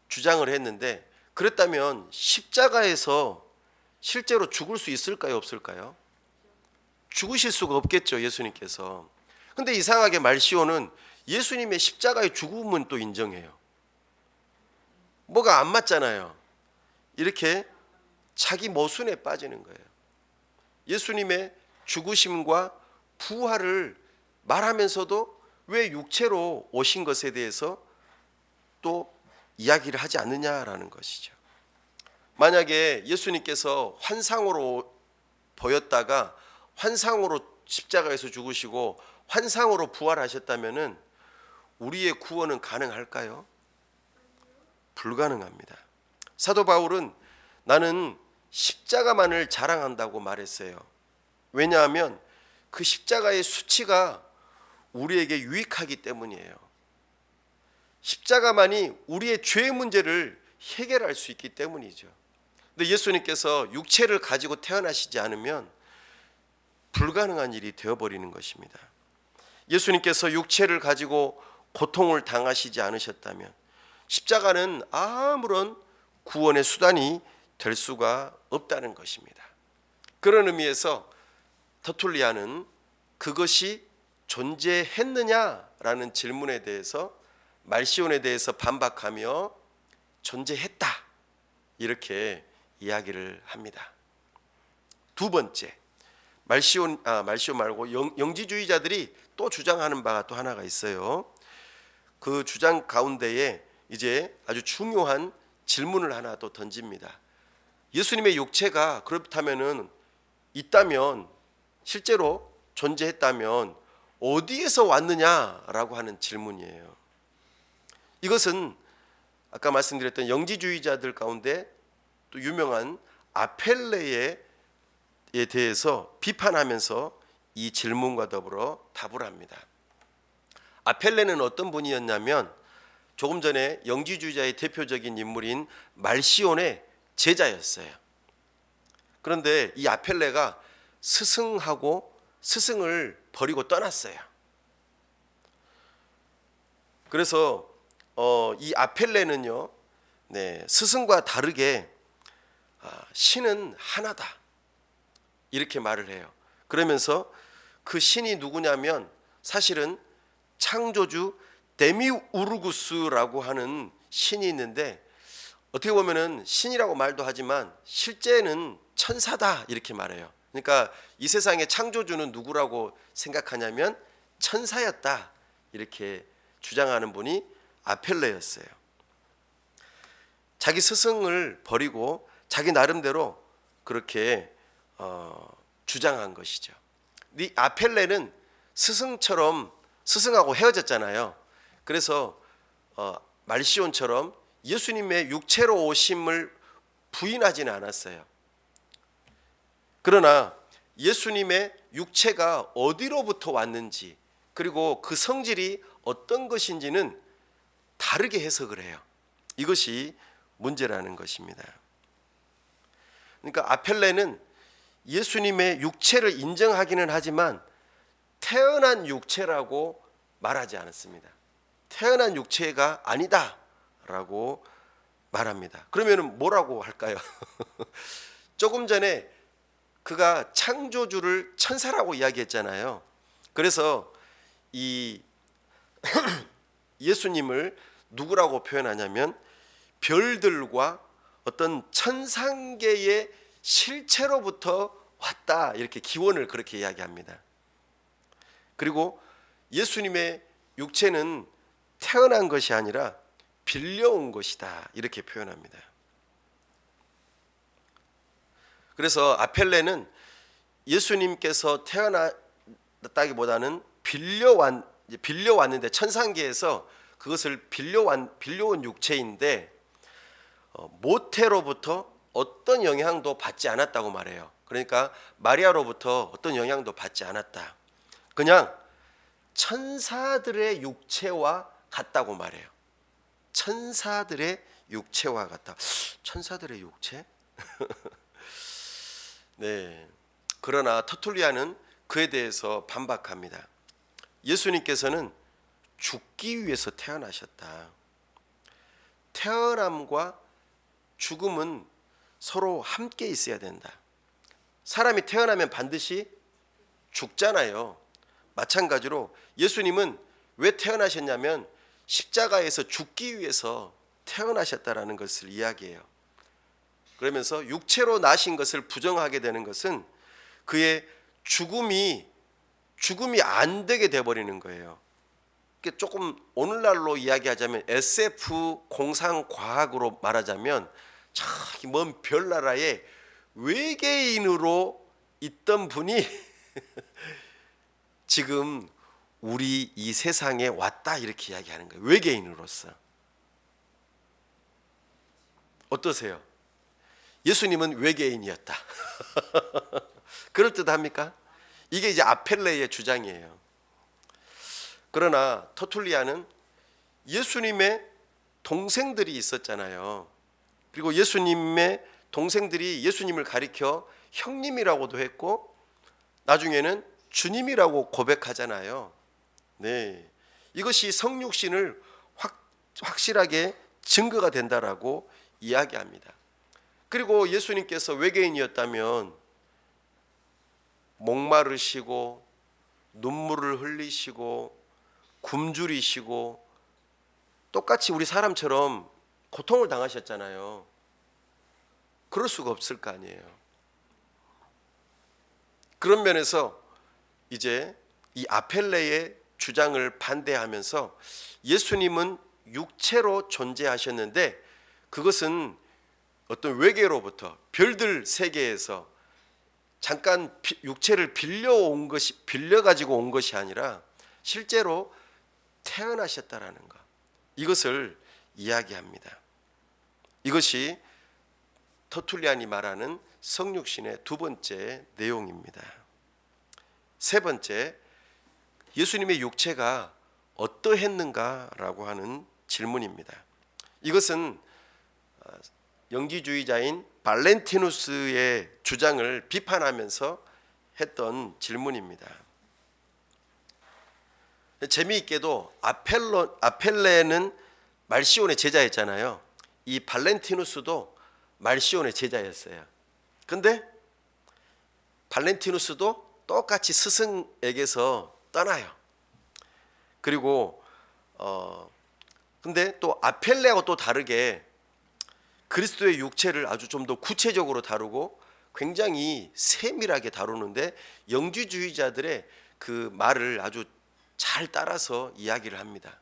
주장을 했는데 그랬다면 십자가에서 실제로 죽을 수 있을까요, 없을까요? 죽으실 수가 없겠죠, 예수님께서. 근데 이상하게 말시온은 예수님의 십자가의 죽음은 또 인정해요. 뭐가 안 맞잖아요. 이렇게 자기 모순에 빠지는 거예요. 예수님의 죽으심과 부활을 말하면서도 왜 육체로 오신 것에 대해서 또 이야기를 하지 않느냐라는 것이죠. 만약에 예수님께서 환상으로 보였다가 환상으로 십자가에서 죽으시고 환상으로 부활하셨다면은 우리의 구원은 가능할까요? 불가능합니다. 사도 바울은 나는 십자가만을 자랑한다고 말했어요. 왜냐하면 그 십자가의 수치가 우리에게 유익하기 때문이에요. 십자가만이 우리의 죄 문제를 해결할 수 있기 때문이죠. 근데 예수님께서 육체를 가지고 태어나시지 않으면 불가능한 일이 되어버리는 것입니다. 예수님께서 육체를 가지고 고통을 당하시지 않으셨다면 십자가는 아무런 구원의 수단이 될 수가 없다는 것입니다. 그런 의미에서 터툴리안은 그것이 존재했느냐라는 질문에 대해서 말시온에 대해서 반박하며 존재했다 이렇게 이야기를 합니다. 두 번째, 말시온 말고 영지주의자들이 또 주장하는 바가 또 하나가 있어요. 그 주장 가운데에 이제 아주 중요한 질문을 하나 또 던집니다. 예수님의 육체가 그렇다면은 있다면 실제로 존재했다면 어디에서 왔느냐라고 하는 질문이에요. 이것은 아까 말씀드렸던 영지주의자들 가운데 또 유명한 아펠레에 대해서 비판하면서 이 질문과 더불어 답을 합니다. 아펠레는 어떤 분이었냐면 조금 전에 영지주의자의 대표적인 인물인 말시온의 제자였어요. 그런데 이 아펠레가 스승을 버리고 떠났어요. 그래서 이 아펠레는요, 스승과 다르게 신은 하나다 이렇게 말을 해요. 그러면서 그 신이 누구냐면 사실은 창조주 데미우르구스라고 하는 신이 있는데, 어떻게 보면은 신이라고 말도 하지만 실제는 천사다 이렇게 말해요. 그러니까 이 세상의 창조주는 누구라고 생각하냐면 천사였다 이렇게 주장하는 분이 아펠레였어요. 자기 스승을 버리고 자기 나름대로 그렇게 주장한 것이죠. 이 아펠레는 스승하고 헤어졌잖아요. 그래서 말시온처럼 예수님의 육체로 오심을 부인하지는 않았어요. 그러나 예수님의 육체가 어디로부터 왔는지, 그리고 그 성질이 어떤 것인지는 다르게 해석을 해요. 이것이 문제라는 것입니다. 그러니까 아펠레는 예수님의 육체를 인정하기는 하지만 태어난 육체라고 말하지 않았습니다. 태어난 육체가 아니다라고 말합니다. 그러면 뭐라고 할까요? 조금 전에 그가 창조주를 천사라고 이야기했잖아요. 그래서 이 예수님을 누구라고 표현하냐면 별들과 어떤 천상계의 실체로부터 왔다 이렇게 기원을 그렇게 이야기합니다. 그리고 예수님의 육체는 태어난 것이 아니라 빌려온 것이다 이렇게 표현합니다. 그래서 아펠레는 예수님께서 태어났다기보다는 빌려왔는데 천상계에서 그것을 빌려온 육체인데 모태로부터 어떤 영향도 받지 않았다고 말해요. 그러니까 마리아로부터 어떤 영향도 받지 않았다. 그냥 천사들의 육체와 같다고 말해요. 천사들의 육체와 같다. 천사들의 육체? 네. 그러나 터툴리아는 그에 대해서 반박합니다. 예수님께서는 죽기 위해서 태어나셨다. 태어남과 죽음은 서로 함께 있어야 된다. 사람이 태어나면 반드시 죽잖아요. 마찬가지로 예수님은 왜 태어나셨냐면 십자가에서 죽기 위해서 태어나셨다라는 것을 이야기해요. 그러면서 육체로 나신 것을 부정하게 되는 것은 그의 죽음이 안 되게 돼버리는 거예요. 조금 오늘날로 이야기하자면 SF 공상과학으로 말하자면 저기 먼 별나라에 외계인으로 있던 분이 지금 우리 이 세상에 왔다 이렇게 이야기하는 거예요. 외계인으로서. 어떠세요? 예수님은 외계인이었다. 그럴듯합니까? 이게 이제 아펠레의 주장이에요. 그러나 터툴리아는 예수님의 동생들이 있었잖아요. 그리고 예수님의 동생들이 예수님을 가리켜 형님이라고도 했고 나중에는 주님이라고 고백하잖아요. 네, 이것이 성육신을 확실하게 증거가 된다라고 이야기합니다. 그리고 예수님께서 외계인이었다면 목마르시고 눈물을 흘리시고 굶주리시고 똑같이 우리 사람처럼 고통을 당하셨잖아요. 그럴 수가 없을 거 아니에요. 그런 면에서 이제 이 아펠레의 주장을 반대하면서 예수님은 육체로 존재하셨는데 그것은 어떤 외계로부터 별들 세계에서 잠깐 육체를 빌려가지고 온 것이 아니라 실제로 태어나셨다라는 것, 이것을 이야기합니다. 이것이 터툴리안이 말하는 성육신의 두 번째 내용입니다. 세 번째, 예수님의 육체가 어떠했는가라고 하는 질문입니다. 이것은 영지주의자인 발렌티누스의 주장을 비판하면서 했던 질문입니다. 재미있게도 아펠레는 말시온의 제자였잖아요. 이 발렌티누스도 말시온의 제자였어요. 근데 발렌티누스도 똑같이 스승에게서 떠나요. 그리고 근데 또 아펠레하고 또 다르게 그리스도의 육체를 아주 좀 더 구체적으로 다루고 굉장히 세밀하게 다루는데 영지주의자들의 그 말을 아주 잘 따라서 이야기를 합니다.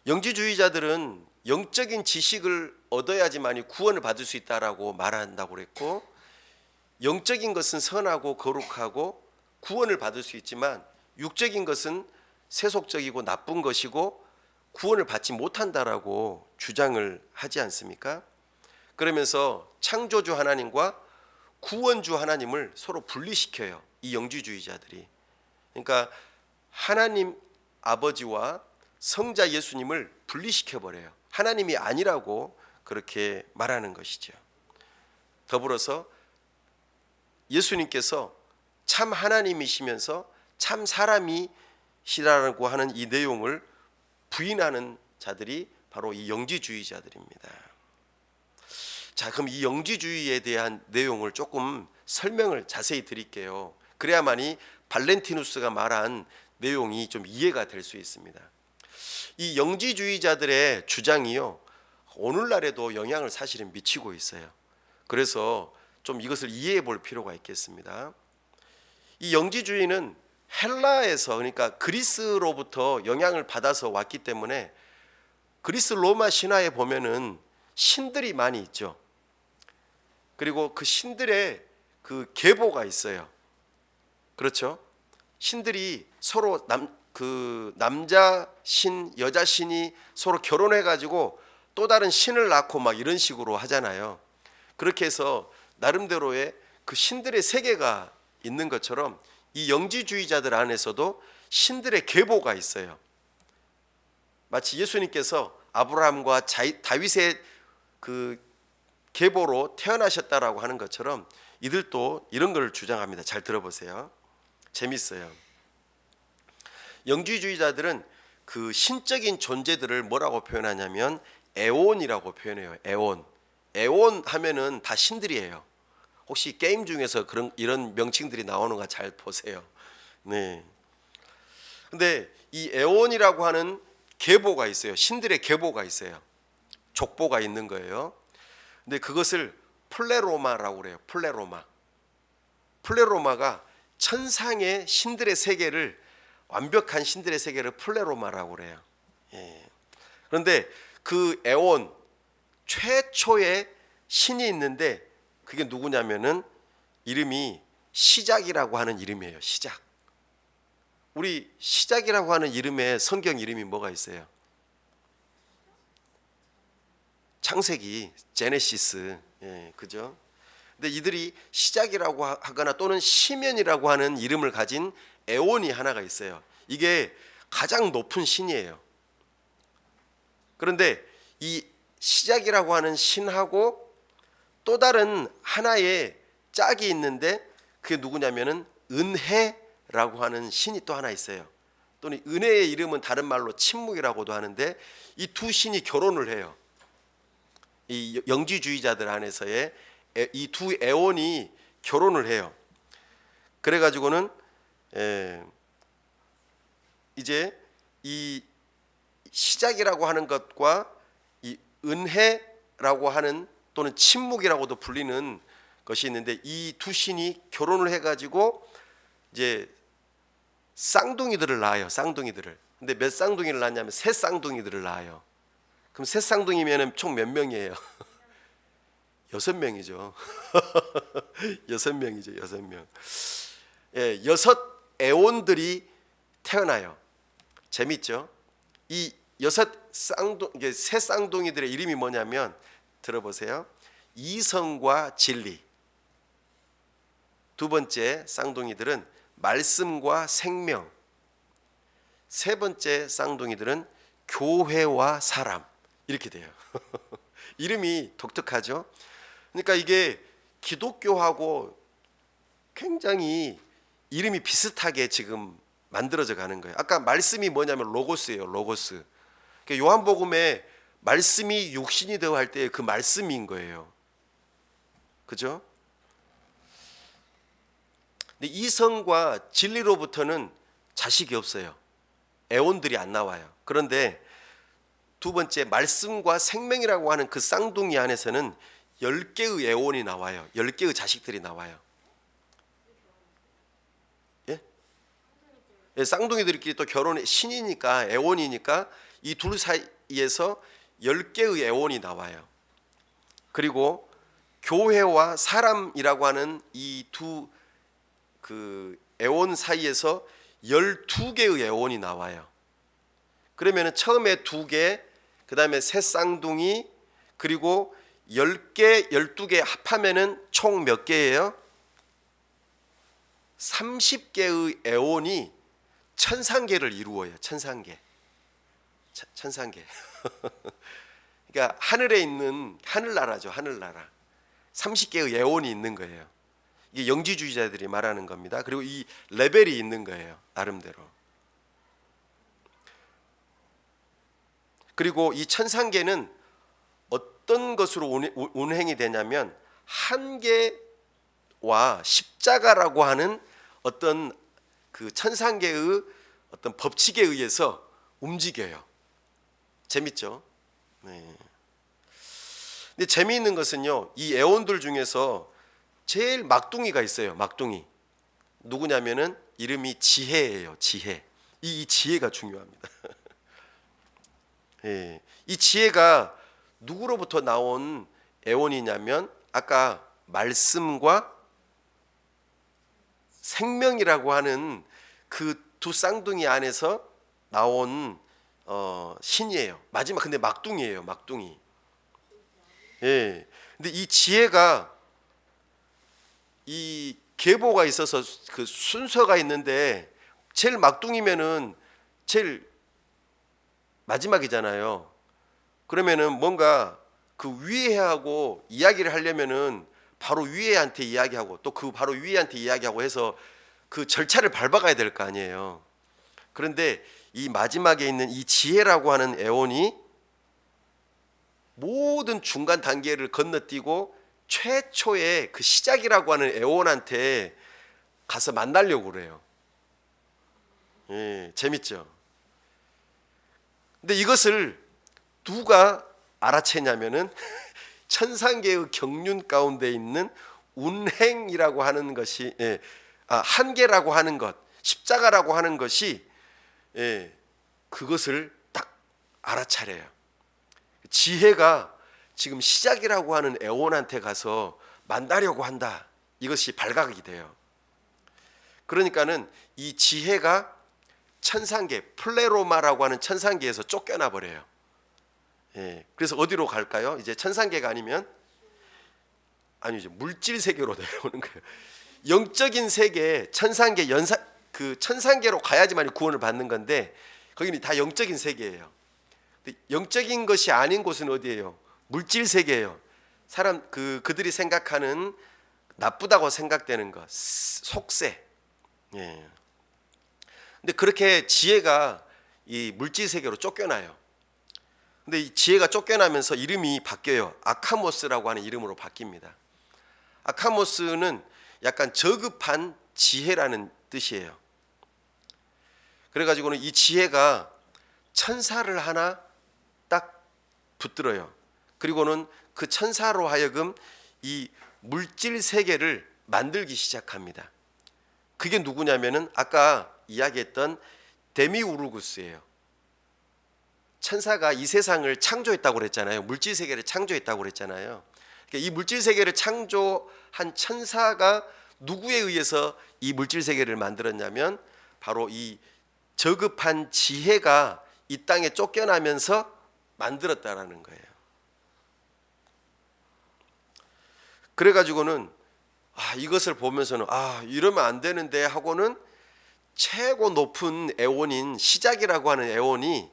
영지주의자들은 영적인 지식을 얻어야지만이 구원을 받을 수 있다라고 말한다고 그랬고, 영적인 것은 선하고 거룩하고 구원을 받을 수 있지만 육적인 것은 세속적이고 나쁜 것이고 구원을 받지 못한다라고 주장을 하지 않습니까? 그러면서 창조주 하나님과 구원주 하나님을 서로 분리시켜요, 이 영지주의자들이. 그러니까 하나님 아버지와 성자 예수님을 분리시켜 버려요. 하나님이 아니라고 그렇게 말하는 것이죠. 더불어서 예수님께서 참 하나님이시면서 참 사람이시라고 하는 이 내용을 부인하는 자들이 바로 이 영지주의자들입니다. 자, 그럼 이 영지주의에 대한 내용을 조금 설명을 자세히 드릴게요. 그래야만이 발렌티누스가 말한 내용이 좀 이해가 될 수 있습니다. 이 영지주의자들의 주장이요, 오늘날에도 영향을 사실은 미치고 있어요. 그래서 좀 이것을 이해해 볼 필요가 있겠습니다. 이 영지주의는 헬라에서, 그러니까 그리스로부터 영향을 받아서 왔기 때문에 그리스 로마 신화에 보면은 신들이 많이 있죠. 그리고 그 신들의 그 계보가 있어요. 그렇죠? 신들이 서로 남자 신, 여자 신이 서로 결혼해 가지고 또 다른 신을 낳고 막 이런 식으로 하잖아요. 그렇게 해서 나름대로의 그 신들의 세계가 있는 것처럼 이 영지주의자들 안에서도 신들의 계보가 있어요. 마치 예수님께서 아브라함과 다윗의 그 계보로 태어나셨다라고 하는 것처럼 이들도 이런 걸 주장합니다. 잘 들어보세요. 재밌어요. 영지주의자들은 그 신적인 존재들을 뭐라고 표현하냐면 에온이라고 표현해요. 에온. 에온 하면은 다 신들이에요. 혹시 게임 중에서 이런 명칭들이 나오는가 잘 보세요. 네. 근데 이 에온이라고 하는 계보가 있어요. 신들의 계보가 있어요. 족보가 있는 거예요. 근데 그것을 플레로마라고 그래요. 플레로마가 천상의 신들의 세계를, 완벽한 신들의 세계를 플레로마라고 그래요. 예. 그런데 그 에온 최초의 신이 있는데 그게 누구냐면은 이름이 시작이라고 하는 이름이에요. 시작. 우리 시작이라고 하는 이름에 성경 이름이 뭐가 있어요? 창세기, 제네시스. 예, 그죠? 근데 이들이 시작이라고 하거나 또는 시면이라고 하는 이름을 가진 에온이 하나가 있어요. 이게 가장 높은 신이에요. 그런데 이 시작이라고 하는 신하고 또 다른 하나의 짝이 있는데 그게 누구냐면은 은혜라고 하는 신이 또 하나 있어요. 또는 은혜의 이름은 다른 말로 침묵이라고도 하는데 이 두 신이 결혼을 해요. 이 영지주의자들 안에서의 이 두 에온이 결혼을 해요. 그래가지고는 이제 이 시작이라고 하는 것과 이 은혜라고 하는 또는 침묵이라고도 불리는 것이 있는데 이 두 신이 결혼을 해가지고 이제 쌍둥이들을 낳아요. 쌍둥이들을. 근데 몇 쌍둥이를 낳냐면 세 쌍둥이들을 낳아요. 그럼 세 쌍둥이면은 총 몇 명이에요? 6명이죠. 6명이죠. 6명. 예, 6 에온들이 태어나요. 재밌죠? 이 이게 세 쌍둥이들의 이름이 뭐냐면 들어보세요. 이성과 진리. 두 번째 쌍둥이들은 말씀과 생명. 세 번째 쌍둥이들은 교회와 사람. 이렇게 돼요. 이름이 독특하죠. 그러니까 이게 기독교하고 굉장히 이름이 비슷하게 지금 만들어져 가는 거예요. 아까 말씀이 뭐냐면 로고스예요. 로고스. 그러니까 요한복음에 말씀이 육신이 되어 할 때 그 말씀인 거예요. 그죠? 근데 이성과 진리로부터는 자식이 없어요. 에온들이 안 나와요. 그런데 두 번째 말씀과 생명이라고 하는 그 쌍둥이 안에서는 10개의 에온이 나와요. 10개의 자식들이 나와요. 예? 예, 쌍둥이들끼리 또 결혼의 신이니까 에온이니까 이 둘 사이에서 10개의 에온이 나와요. 그리고 교회와 사람이라고 하는 이 두 그 에온 사이에서 12개의 에온이 나와요. 그러면 처음에 2개, 그 다음에 새 쌍둥이, 그리고 10개, 12개 합하면은 총 몇 개예요? 30개의 에온이 천상계를 이루어요. 천상계. 천상계. 그러니까 하늘에 있는 하늘나라죠. 하늘나라. 30개의 에온이 있는 거예요. 이게 영지주의자들이 말하는 겁니다. 그리고 이 레벨이 있는 거예요. 나름대로. 그리고 이 천상계는 어떤 것으로 운행이 되냐면 한계와 십자가라고 하는 어떤 그 천상계의 어떤 법칙에 의해서 움직여요. 재밌죠? 네. 근데 재미있는 것은요, 이 에온들 중에서 제일 막둥이가 있어요. 막둥이. 누구냐면은 이름이 지혜예요. 지혜. 이 지혜가 중요합니다. 예. 이 지혜가 누구로부터 나온 에온이냐면 아까 말씀과 생명이라고 하는 그 두 쌍둥이 안에서 나온 신이에요. 마지막 근데 막둥이에요. 막둥이. 예. 근데 이 지혜가 이 계보가 있어서 그 순서가 있는데 제일 막둥이면은 제일 마지막이잖아요. 그러면은 뭔가 그 위에하고 이야기를 하려면은 바로 위에한테 이야기하고 또 그 바로 위에한테 이야기하고 해서 그 절차를 밟아가야 될 거 아니에요. 그런데 이 마지막에 있는 이 지혜라고 하는 에온이 모든 중간 단계를 건너뛰고 최초의 그 시작이라고 하는 에온한테 가서 만나려고 그래요. 예, 재밌죠? 근데 이것을 누가 알아채냐면은 천상계의 경륜 가운데 있는 운행이라고 하는 것이 한계라고 하는 것, 십자가라고 하는 것이 그것을 딱 알아차려요. 지혜가 지금 시작이라고 하는 에온한테 가서 만나려고 한다. 이것이 발각이 돼요. 그러니까는 이 지혜가 천상계, 플레로마라고 하는 천상계에서 쫓겨나 버려요. 그래서 어디로 갈까요? 이제 천상계가 아니면 이제 물질 세계로 내려오는 거예요. 영적인 세계, 천상계, 그 천상계로 가야지만 구원을 받는 건데 거기는 다 영적인 세계예요. 영적인 것이 아닌 곳은 어디예요? 물질 세계예요. 그들이 생각하는 나쁘다고 생각되는 것, 속세. 예. 근데 그렇게 지혜가 이 물질 세계로 쫓겨나요. 근데 이 지혜가 쫓겨나면서 이름이 바뀌어요. 아카모스라고 하는 이름으로 바뀝니다. 아카모스는 약간 저급한 지혜라는 뜻이에요. 그래가지고는 이 지혜가 천사를 하나 딱 붙들어요. 그리고는 그 천사로 하여금 이 물질 세계를 만들기 시작합니다. 그게 누구냐면은 아까 이야기했던 데미우르구스예요. 천사가 이 세상을 창조했다고 그랬잖아요. 물질 세계를 창조했다고 그랬잖아요. 그러니까 이 물질 세계를 창조한 천사가 누구에 의해서 이 물질 세계를 만들었냐면 바로 이 저급한 지혜가 이 땅에 쫓겨나면서 만들었다라는 거예요. 그래가지고는 이것을 보면서는 이러면 안 되는데 하고는 최고 높은 에온인 시작이라고 하는 에온이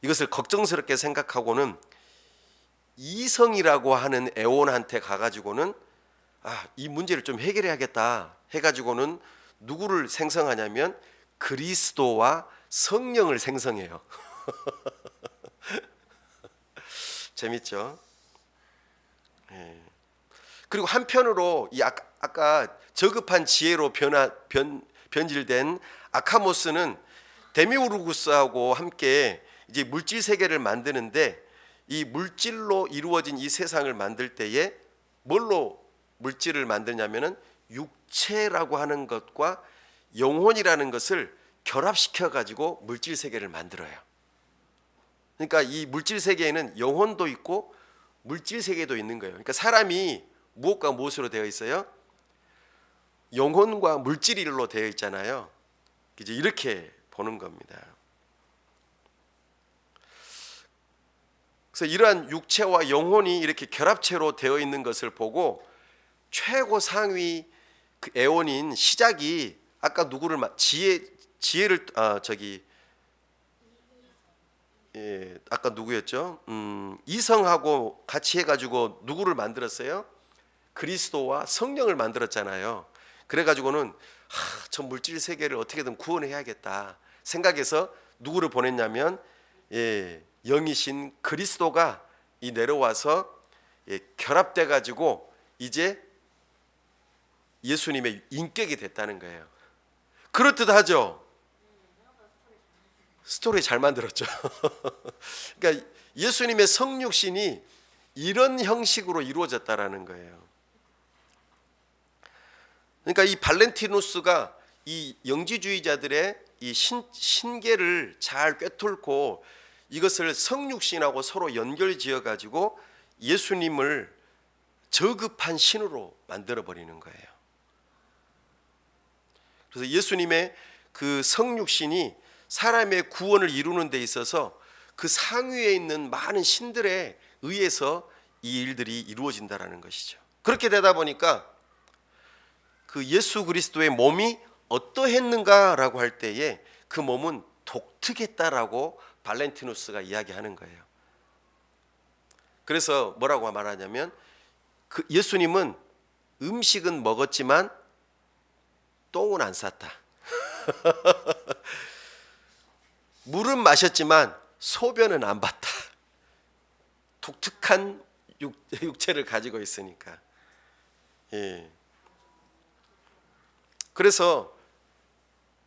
이것을 걱정스럽게 생각하고는 이성이라고 하는 에온한테 가가지고는 이 문제를 좀 해결해야겠다 해가지고는 누구를 생성하냐면 그리스도와 성령을 생성해요. 재밌죠? 그리고 한편으로 이 아까 저급한 지혜로 변질된 아카모스는 데미우르구스하고 함께 이제 물질 세계를 만드는데, 이 물질로 이루어진 이 세상을 만들 때에 뭘로 물질을 만드냐면은 육체라고 하는 것과 영혼이라는 것을 결합시켜 가지고 물질 세계를 만들어요. 그러니까 이 물질 세계에는 영혼도 있고 물질 세계도 있는 거예요. 그러니까 사람이 무엇과 무엇으로 되어 있어요? 영혼과 물질로 되어 있잖아요. 이제 이렇게 보는 겁니다. 그래서 이러한 육체와 영혼이 이렇게 결합체로 되어 있는 것을 보고 최고 상위 그 에원인 시작이 아까 누구를 지혜를 아까 누구였죠? 이성하고 같이 해가지고 누구를 만들었어요? 그리스도와 성령을 만들었잖아요. 그래가지고는 저 물질 세계를 어떻게든 구원해야겠다 생각해서 누구를 보냈냐면 영이신 그리스도가 이 내려와서 결합돼 가지고 이제 예수님의 인격이 됐다는 거예요. 그렇듯 하죠. 스토리 잘 만들었죠. 그러니까 예수님의 성육신이 이런 형식으로 이루어졌다라는 거예요. 그러니까 이 발렌티누스가 이 영지주의자들의 이 신계를 잘 꿰뚫고 이것을 성육신하고 서로 연결지어 가지고 예수님을 저급한 신으로 만들어 버리는 거예요. 그래서 예수님의 그 성육신이 사람의 구원을 이루는 데 있어서 그 상위에 있는 많은 신들에 의해서 이 일들이 이루어진다라는 것이죠. 그렇게 되다 보니까 그 예수 그리스도의 몸이 어떠했는가라고 할 때에 그 몸은 독특했다라고 발렌티누스가 이야기하는 거예요. 그래서 뭐라고 말하냐면 그 예수님은 음식은 먹었지만 똥은 안 쌌다. 물은 마셨지만 소변은 안 봤다. 독특한 육체를 가지고 있으니까. 그래서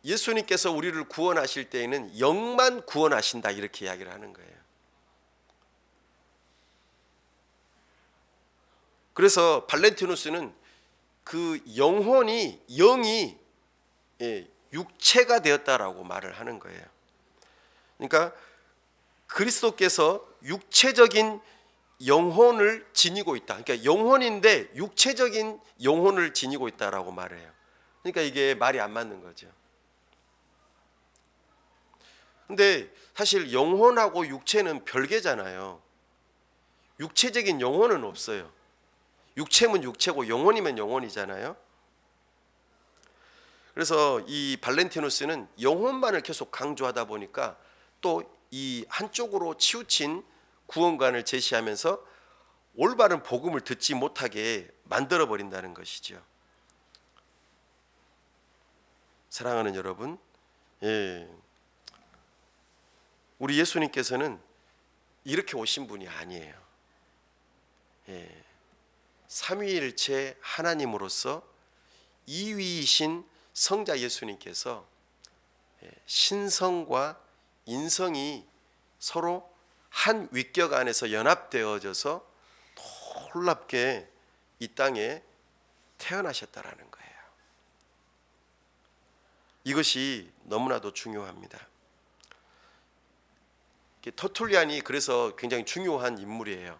예수님께서 우리를 구원하실 때에는 영만 구원하신다 이렇게 이야기를 하는 거예요. 그래서 발렌티누스는 그 영이 육체가 되었다라고 말을 하는 거예요. 그러니까 그리스도께서 육체적인 영혼을 지니고 있다. 그러니까 영혼인데 육체적인 영혼을 지니고 있다라고 말해요. 그러니까 이게 말이 안 맞는 거죠. 근데 사실 영혼하고 육체는 별개잖아요. 육체적인 영혼은 없어요. 육체면 육체고 영혼이면 영혼이잖아요. 그래서 이 발렌티누스는 영혼만을 계속 강조하다 보니까 또 이 한쪽으로 치우친 구원관을 제시하면서 올바른 복음을 듣지 못하게 만들어 버린다는 것이죠. 사랑하는 여러분, 우리 예수님께서는 이렇게 오신 분이 아니에요. 삼위일체 하나님으로서 이위이신 성자 예수님께서 신성과 인성이 서로 한 위격 안에서 연합되어져서 놀랍게 이 땅에 태어나셨다라는 거예요. 이것이 너무나도 중요합니다. 터툴리안이 그래서 굉장히 중요한 인물이에요.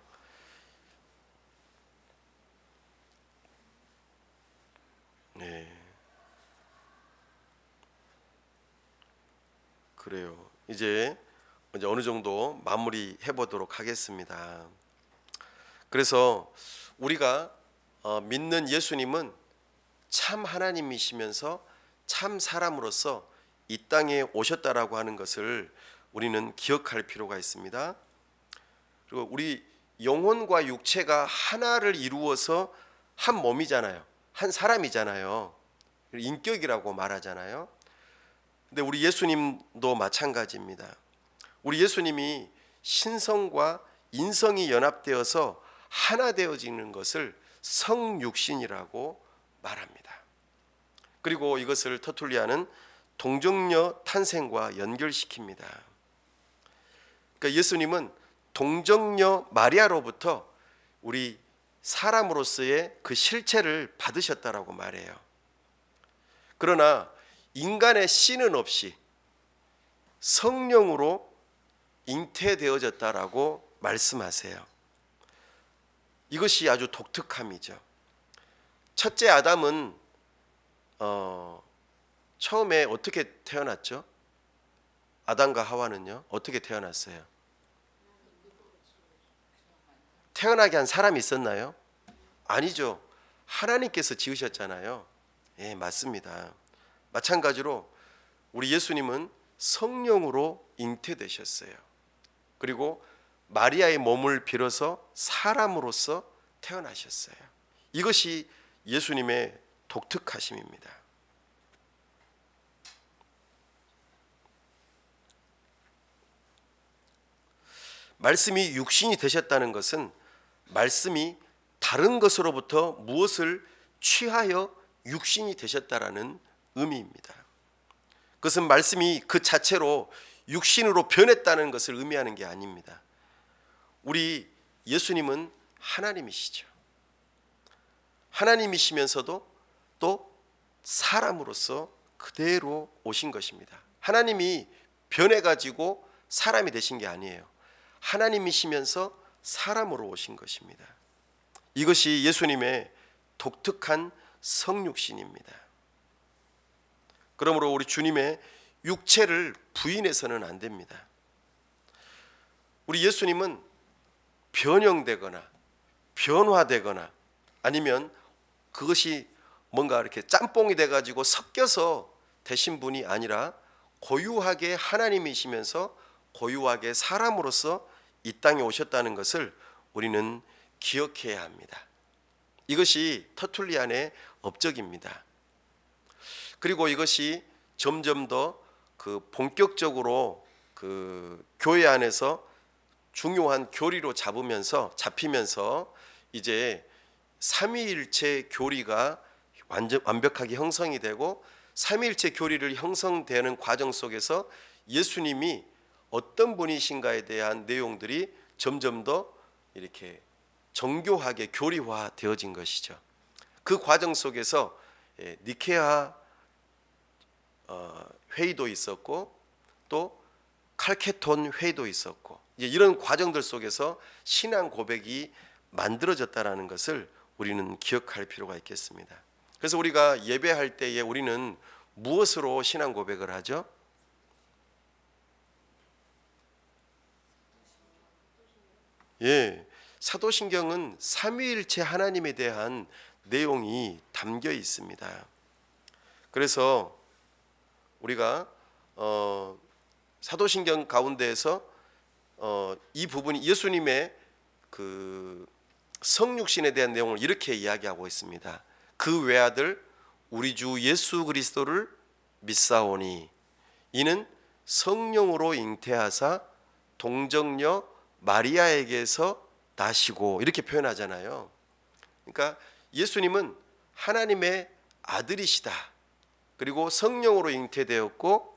그래요. 이제 어느 정도 마무리해 보도록 하겠습니다. 그래서 우리가 믿는 예수님은 참 하나님이시면서 참 사람으로서 이 땅에 오셨다라고 하는 것을 우리는 기억할 필요가 있습니다. 그리고 우리 영혼과 육체가 하나를 이루어서 한 몸이잖아요. 한 사람이잖아요. 인격이라고 말하잖아요. 근데 우리 예수님도 마찬가지입니다. 우리 예수님이 신성과 인성이 연합되어서 하나 되어지는 것을 성육신이라고 말합니다. 그리고 이것을 터툴리아는 동정녀 탄생과 연결시킵니다. 그러니까 예수님은 동정녀 마리아로부터 우리 사람으로서의 그 실체를 받으셨다라고 말해요. 그러나 인간의 씨는 없이 성령으로 잉태되어졌다라고 말씀하세요. 이것이 아주 독특함이죠. 첫째 아담은 처음에 어떻게 태어났죠? 아담과 하와는요, 어떻게 태어났어요? 태어나게 한 사람이 있었나요? 아니죠. 하나님께서 지으셨잖아요. 예, 맞습니다. 마찬가지로 우리 예수님은 성령으로 잉태되셨어요. 그리고 마리아의 몸을 빌어서 사람으로서 태어나셨어요. 이것이 예수님의 독특하심입니다. 말씀이 육신이 되셨다는 것은 말씀이 다른 것으로부터 무엇을 취하여 육신이 되셨다라는 의미입니다. 그것은 말씀이 그 자체로 육신으로 변했다는 것을 의미하는 게 아닙니다. 우리 예수님은 하나님이시죠. 하나님이시면서도 또 사람으로서 그대로 오신 것입니다. 하나님이 변해가지고 사람이 되신 게 아니에요. 하나님이시면서 사람으로 오신 것입니다. 이것이 예수님의 독특한 성육신입니다. 그러므로 우리 주님의 육체를 부인해서는 안 됩니다. 우리 예수님은 변형되거나 변화되거나 아니면 그것이 뭔가 이렇게 짬뽕이 돼가지고 섞여서 되신 분이 아니라 고유하게 하나님이시면서 고유하게 사람으로서 이 땅에 오셨다는 것을 우리는 기억해야 합니다. 이것이 터툴리안의 업적입니다. 그리고 이것이 점점 더 그 본격적으로 그 교회 안에서 중요한 교리로 잡히면서 이제 삼위일체 교리가 완벽하게 형성이 되고 삼위일체 교리를 형성되는 과정 속에서 예수님이 어떤 분이신가에 대한 내용들이 점점 더 이렇게 정교하게 교리화 되어진 것이죠. 그 과정 속에서 니케아 회의도 있었고 또 칼케톤 회의도 있었고 이제 이런 과정들 속에서 신앙 고백이 만들어졌다라는 것을 우리는 기억할 필요가 있겠습니다. 그래서 우리가 예배할 때에 우리는 무엇으로 신앙 고백을 하죠? 예, 사도신경은 삼위일체 하나님에 대한 내용이 담겨 있습니다. 그래서 우리가 사도신경 가운데에서 이 부분이 예수님의 그 성육신에 대한 내용을 이렇게 이야기하고 있습니다. 그 외아들 우리 주 예수 그리스도를 믿사오니 이는 성령으로 잉태하사 동정녀 마리아에게서 나시고 이렇게 표현하잖아요. 그러니까 예수님은 하나님의 아들이시다. 그리고 성령으로 잉태되었고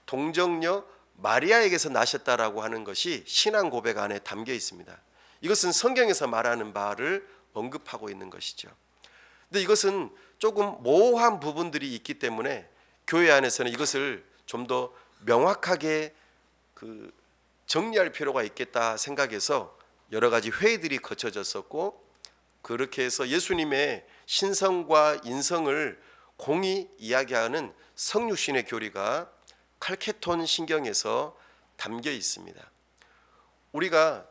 동정녀 마리아에게서 나셨다라고 하는 것이 신앙 고백 안에 담겨 있습니다. 이것은 성경에서 말하는 바를 언급하고 있는 것이죠. 근데 이것은 조금 모호한 부분들이 있기 때문에 교회 안에서는 이것을 좀 더 명확하게 정리할 필요가 있겠다 생각해서 여러 가지 회의들이 거쳐졌었고 그렇게 해서 예수님의 신성과 인성을 공히 이야기하는 성육신의 교리가 칼케톤 신경에서 담겨 있습니다. 우리가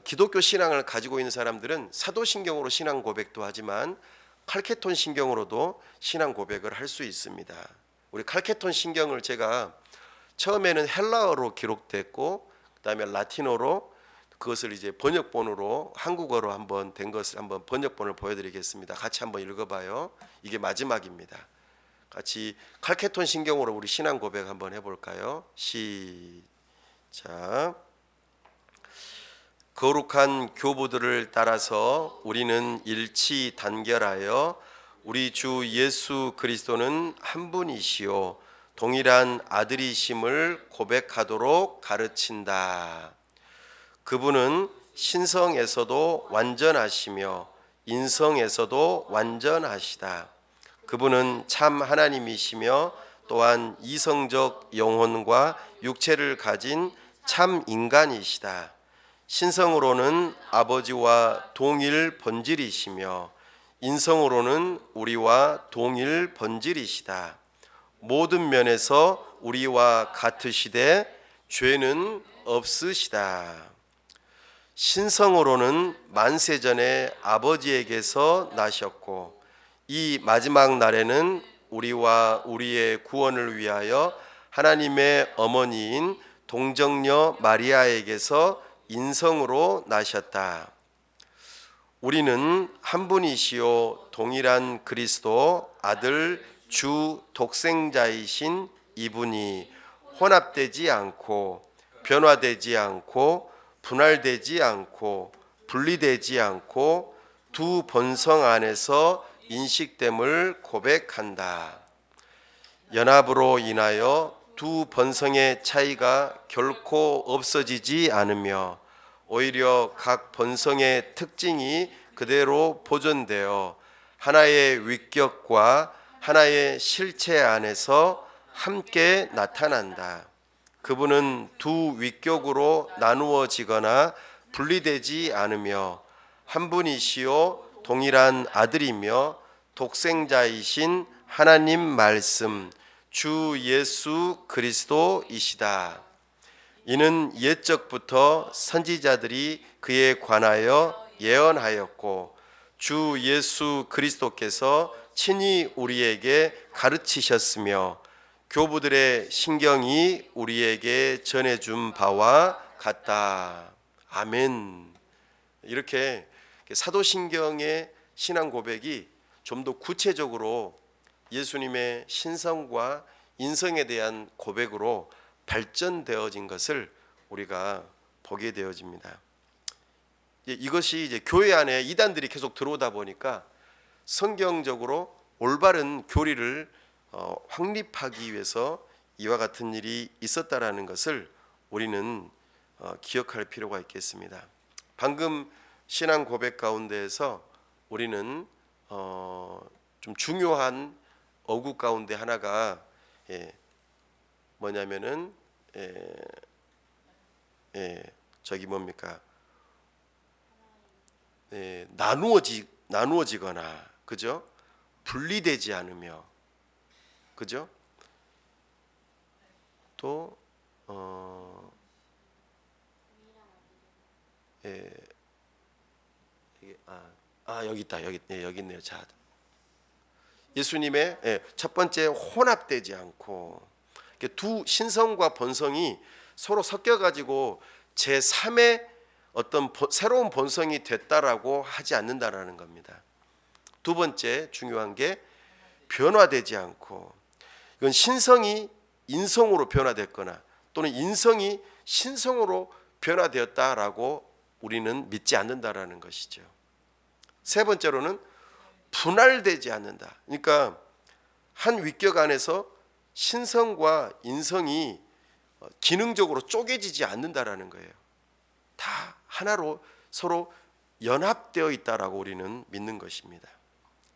기독교 신앙을 가지고 있는 사람들은 사도신경으로 신앙 고백도 하지만 칼케톤 신경으로도 신앙 고백을 할 수 있습니다. 우리 칼케톤 신경을 제가 처음에는 헬라어로 기록됐고 그다음에 라틴어로 그것을 이제 번역본으로 한국어로 한번 된 것을 한번 번역본을 보여드리겠습니다. 같이 한번 읽어봐요. 이게 마지막입니다. 같이 칼케톤 신경으로 우리 신앙 고백 한번 해볼까요? 시작. 거룩한 교부들을 따라서 우리는 일치 단결하여 우리 주 예수 그리스도는 한 분이시요 동일한 아들이심을 고백하도록 가르친다. 그분은 신성에서도 완전하시며 인성에서도 완전하시다. 그분은 참 하나님이시며 또한 이성적 영혼과 육체를 가진 참 인간이시다. 신성으로는 아버지와 동일 본질이시며 인성으로는 우리와 동일 본질이시다. 모든 면에서 우리와 같으시되 죄는 없으시다. 신성으로는 만세전에 아버지에게서 나셨고 이 마지막 날에는 우리와 우리의 구원을 위하여 하나님의 어머니인 동정녀 마리아에게서 인성으로 나셨다. 우리는 한 분이시요 동일한 그리스도 아들 주 독생자이신 이분이 혼합되지 않고 변화되지 않고 분할되지 않고 분리되지 않고 두 본성 안에서 인식됨을 고백한다. 연합으로 인하여 두 본성의 차이가 결코 없어지지 않으며 오히려 각 본성의 특징이 그대로 보존되어 하나의 위격과 하나의 실체 안에서 함께 나타난다. 그분은 두 위격으로 나누어지거나 분리되지 않으며 한 분이시요 동일한 아들이며 독생자이신 하나님 말씀 주 예수 그리스도이시다. 이는 옛적부터 선지자들이 그에 관하여 예언하였고 주 예수 그리스도께서 친히 우리에게 가르치셨으며 교부들의 신경이 우리에게 전해준 바와 같다. 아멘. 이렇게 사도신경의 신앙 고백이 좀 더 구체적으로 예수님의 신성과 인성에 대한 고백으로 발전되어진 것을 우리가 보게 되어집니다. 이것이 이제 교회 안에 이단들이 계속 들어오다 보니까 성경적으로 올바른 교리를 확립하기 위해서 이와 같은 일이 있었다라는 것을 우리는 기억할 필요가 있겠습니다. 방금 신앙 고백 가운데에서 우리는 좀 중요한 어구 가운데 하나가 뭐냐면은 저기 뭡니까? 나누어지거나 그죠? 분리되지 않으며 그죠? 또 여기 있다. 여기 있네요. 자, 예수님의 첫 번째 혼합되지 않고 두 신성과 본성이 서로 섞여 가지고 제3의 어떤 새로운 본성이 됐다라고 하지 않는다라는 겁니다. 두 번째 중요한 게 변화되지 않고 이건 신성이 인성으로 변화됐거나 또는 인성이 신성으로 변화되었다라고 우리는 믿지 않는다라는 것이죠. 세 번째로는 분할되지 않는다. 그러니까 한 위격 안에서 신성과 인성이 기능적으로 쪼개지지 않는다라는 거예요. 다 하나로 서로 연합되어 있다라고 우리는 믿는 것입니다.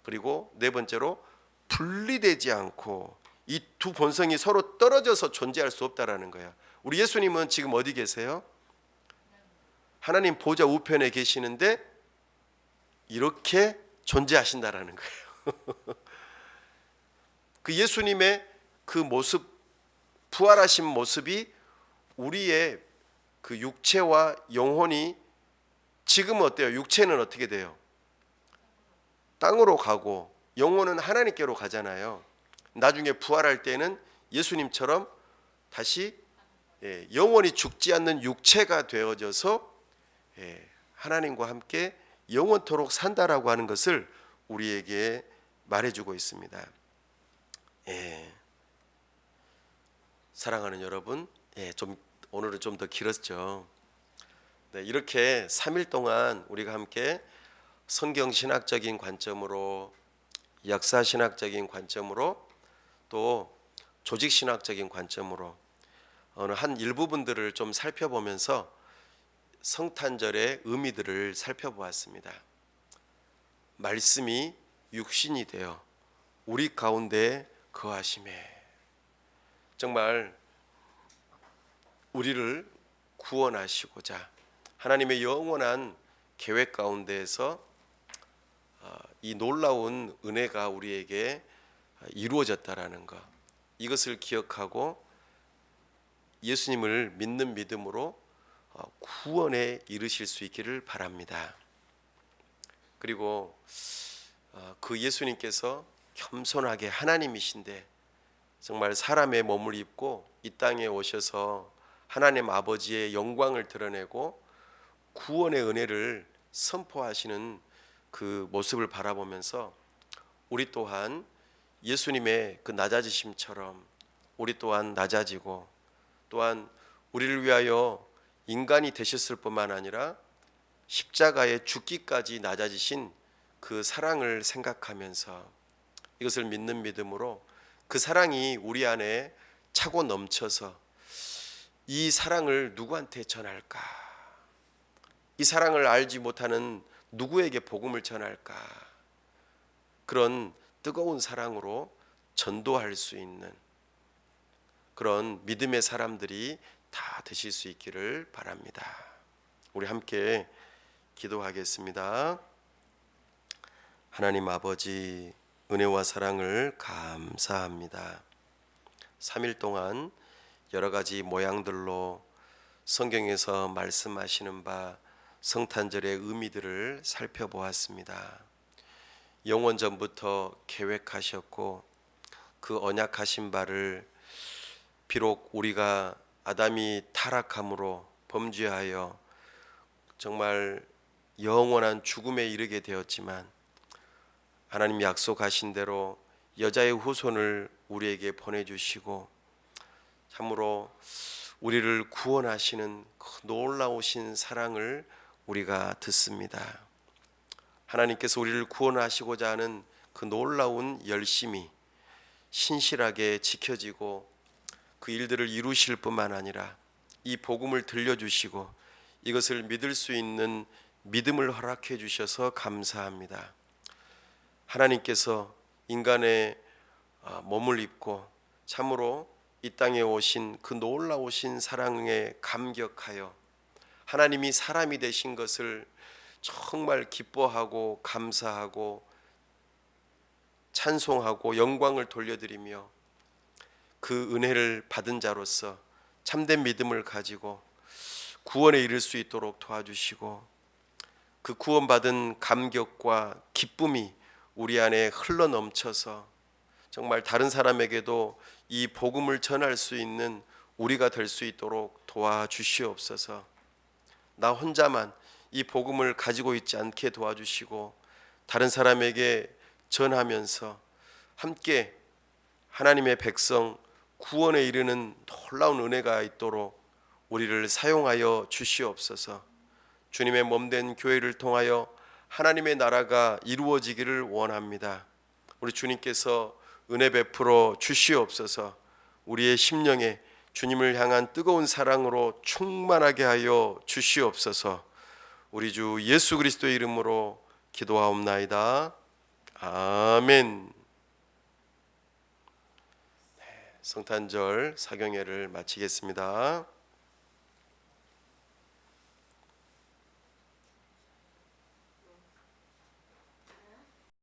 그리고 네 번째로 분리되지 않고 이 두 본성이 서로 떨어져서 존재할 수 없다라는 거예요. 우리 예수님은 지금 어디 계세요? 하나님 보좌 우편에 계시는데 이렇게 존재하신다라는 거예요. 그 예수님의 그 모습, 부활하신 모습이 우리의 그 육체와 영혼이 지금은 어때요? 육체는 어떻게 돼요? 땅으로 가고 영혼은 하나님께로 가잖아요. 나중에 부활할 때는 예수님처럼 다시 영원히 죽지 않는 육체가 되어져서 하나님과 함께 영원토록 산다라고 하는 것을 우리에게 말해주고 있습니다. 사랑하는 여러분, 오늘은 좀 더 길었죠. 네, 이렇게 3일 동안 우리가 함께 성경 신학적인 관점으로, 역사 신학적인 관점으로, 또 조직 신학적인 관점으로 어느 한 일부분들을 좀 살펴보면서 성탄절의 의미들을 살펴보았습니다. 말씀이 육신이 되어 우리 가운데 거하심에, 정말 우리를 구원하시고자 하나님의 영원한 계획 가운데에서 이 놀라운 은혜가 우리에게 이루어졌다라는 것, 이것을 기억하고 예수님을 믿는 믿음으로 구원에 이르실 수 있기를 바랍니다. 그리고 그 예수님께서 겸손하게 하나님이신데 정말 사람의 몸을 입고 이 땅에 오셔서 하나님 아버지의 영광을 드러내고 구원의 은혜를 선포하시는 그 모습을 바라보면서 우리 또한 예수님의 그 낮아지심처럼 우리 또한 낮아지고, 또한 우리를 위하여 인간이 되셨을 뿐만 아니라 십자가에 죽기까지 낮아지신 그 사랑을 생각하면서 이것을 믿는 믿음으로 그 사랑이 우리 안에 차고 넘쳐서 이 사랑을 누구한테 전할까? 이 사랑을 알지 못하는 누구에게 복음을 전할까? 그런 뜨거운 사랑으로 전도할 수 있는 그런 믿음의 사람들이 다 되실 수 있기를 바랍니다. 우리 함께 기도하겠습니다. 하나님 아버지, 은혜와 사랑을 감사합니다. 3일 동안 여러 가지 모양들로 성경에서 말씀하시는 바 성탄절의 의미들을 살펴보았습니다. 영원 전부터 계획하셨고 그 언약하신 바를 비록 우리가 아담이 타락함으로 범죄하여 정말 영원한 죽음에 이르게 되었지만 하나님 약속하신 대로 여자의 후손을 우리에게 보내주시고 참으로 우리를 구원하시는 그 놀라우신 사랑을 우리가 듣습니다. 하나님께서 우리를 구원하시고자 하는 그 놀라운 열심이 신실하게 지켜지고 그 일들을 이루실 뿐만 아니라 이 복음을 들려주시고 이것을 믿을 수 있는 믿음을 허락해 주셔서 감사합니다. 하나님께서 인간의 몸을 입고 참으로 이 땅에 오신 그 놀라우신 사랑에 감격하여 하나님이 사람이 되신 것을 정말 기뻐하고 감사하고 찬송하고 영광을 돌려드리며 그 은혜를 받은 자로서 참된 믿음을 가지고 구원에 이를 수 있도록 도와주시고 그 구원받은 감격과 기쁨이 우리 안에 흘러넘쳐서 정말 다른 사람에게도 이 복음을 전할 수 있는 우리가 될 수 있도록 도와주시옵소서. 나 혼자만 이 복음을 가지고 있지 않게 도와주시고 다른 사람에게 전하면서 함께 하나님의 백성 구원에 이르는 놀라운 은혜가 있도록 우리를 사용하여 주시옵소서. 주님의 몸된 교회를 통하여 하나님의 나라가 이루어지기를 원합니다. 우리 주님께서 은혜 베풀어 주시옵소서. 우리의 심령에 주님을 향한 뜨거운 사랑으로 충만하게 하여 주시옵소서. 우리 주 예수 그리스도의 이름으로 기도하옵나이다. 아멘. 성탄절 사경회를 마치겠습니다.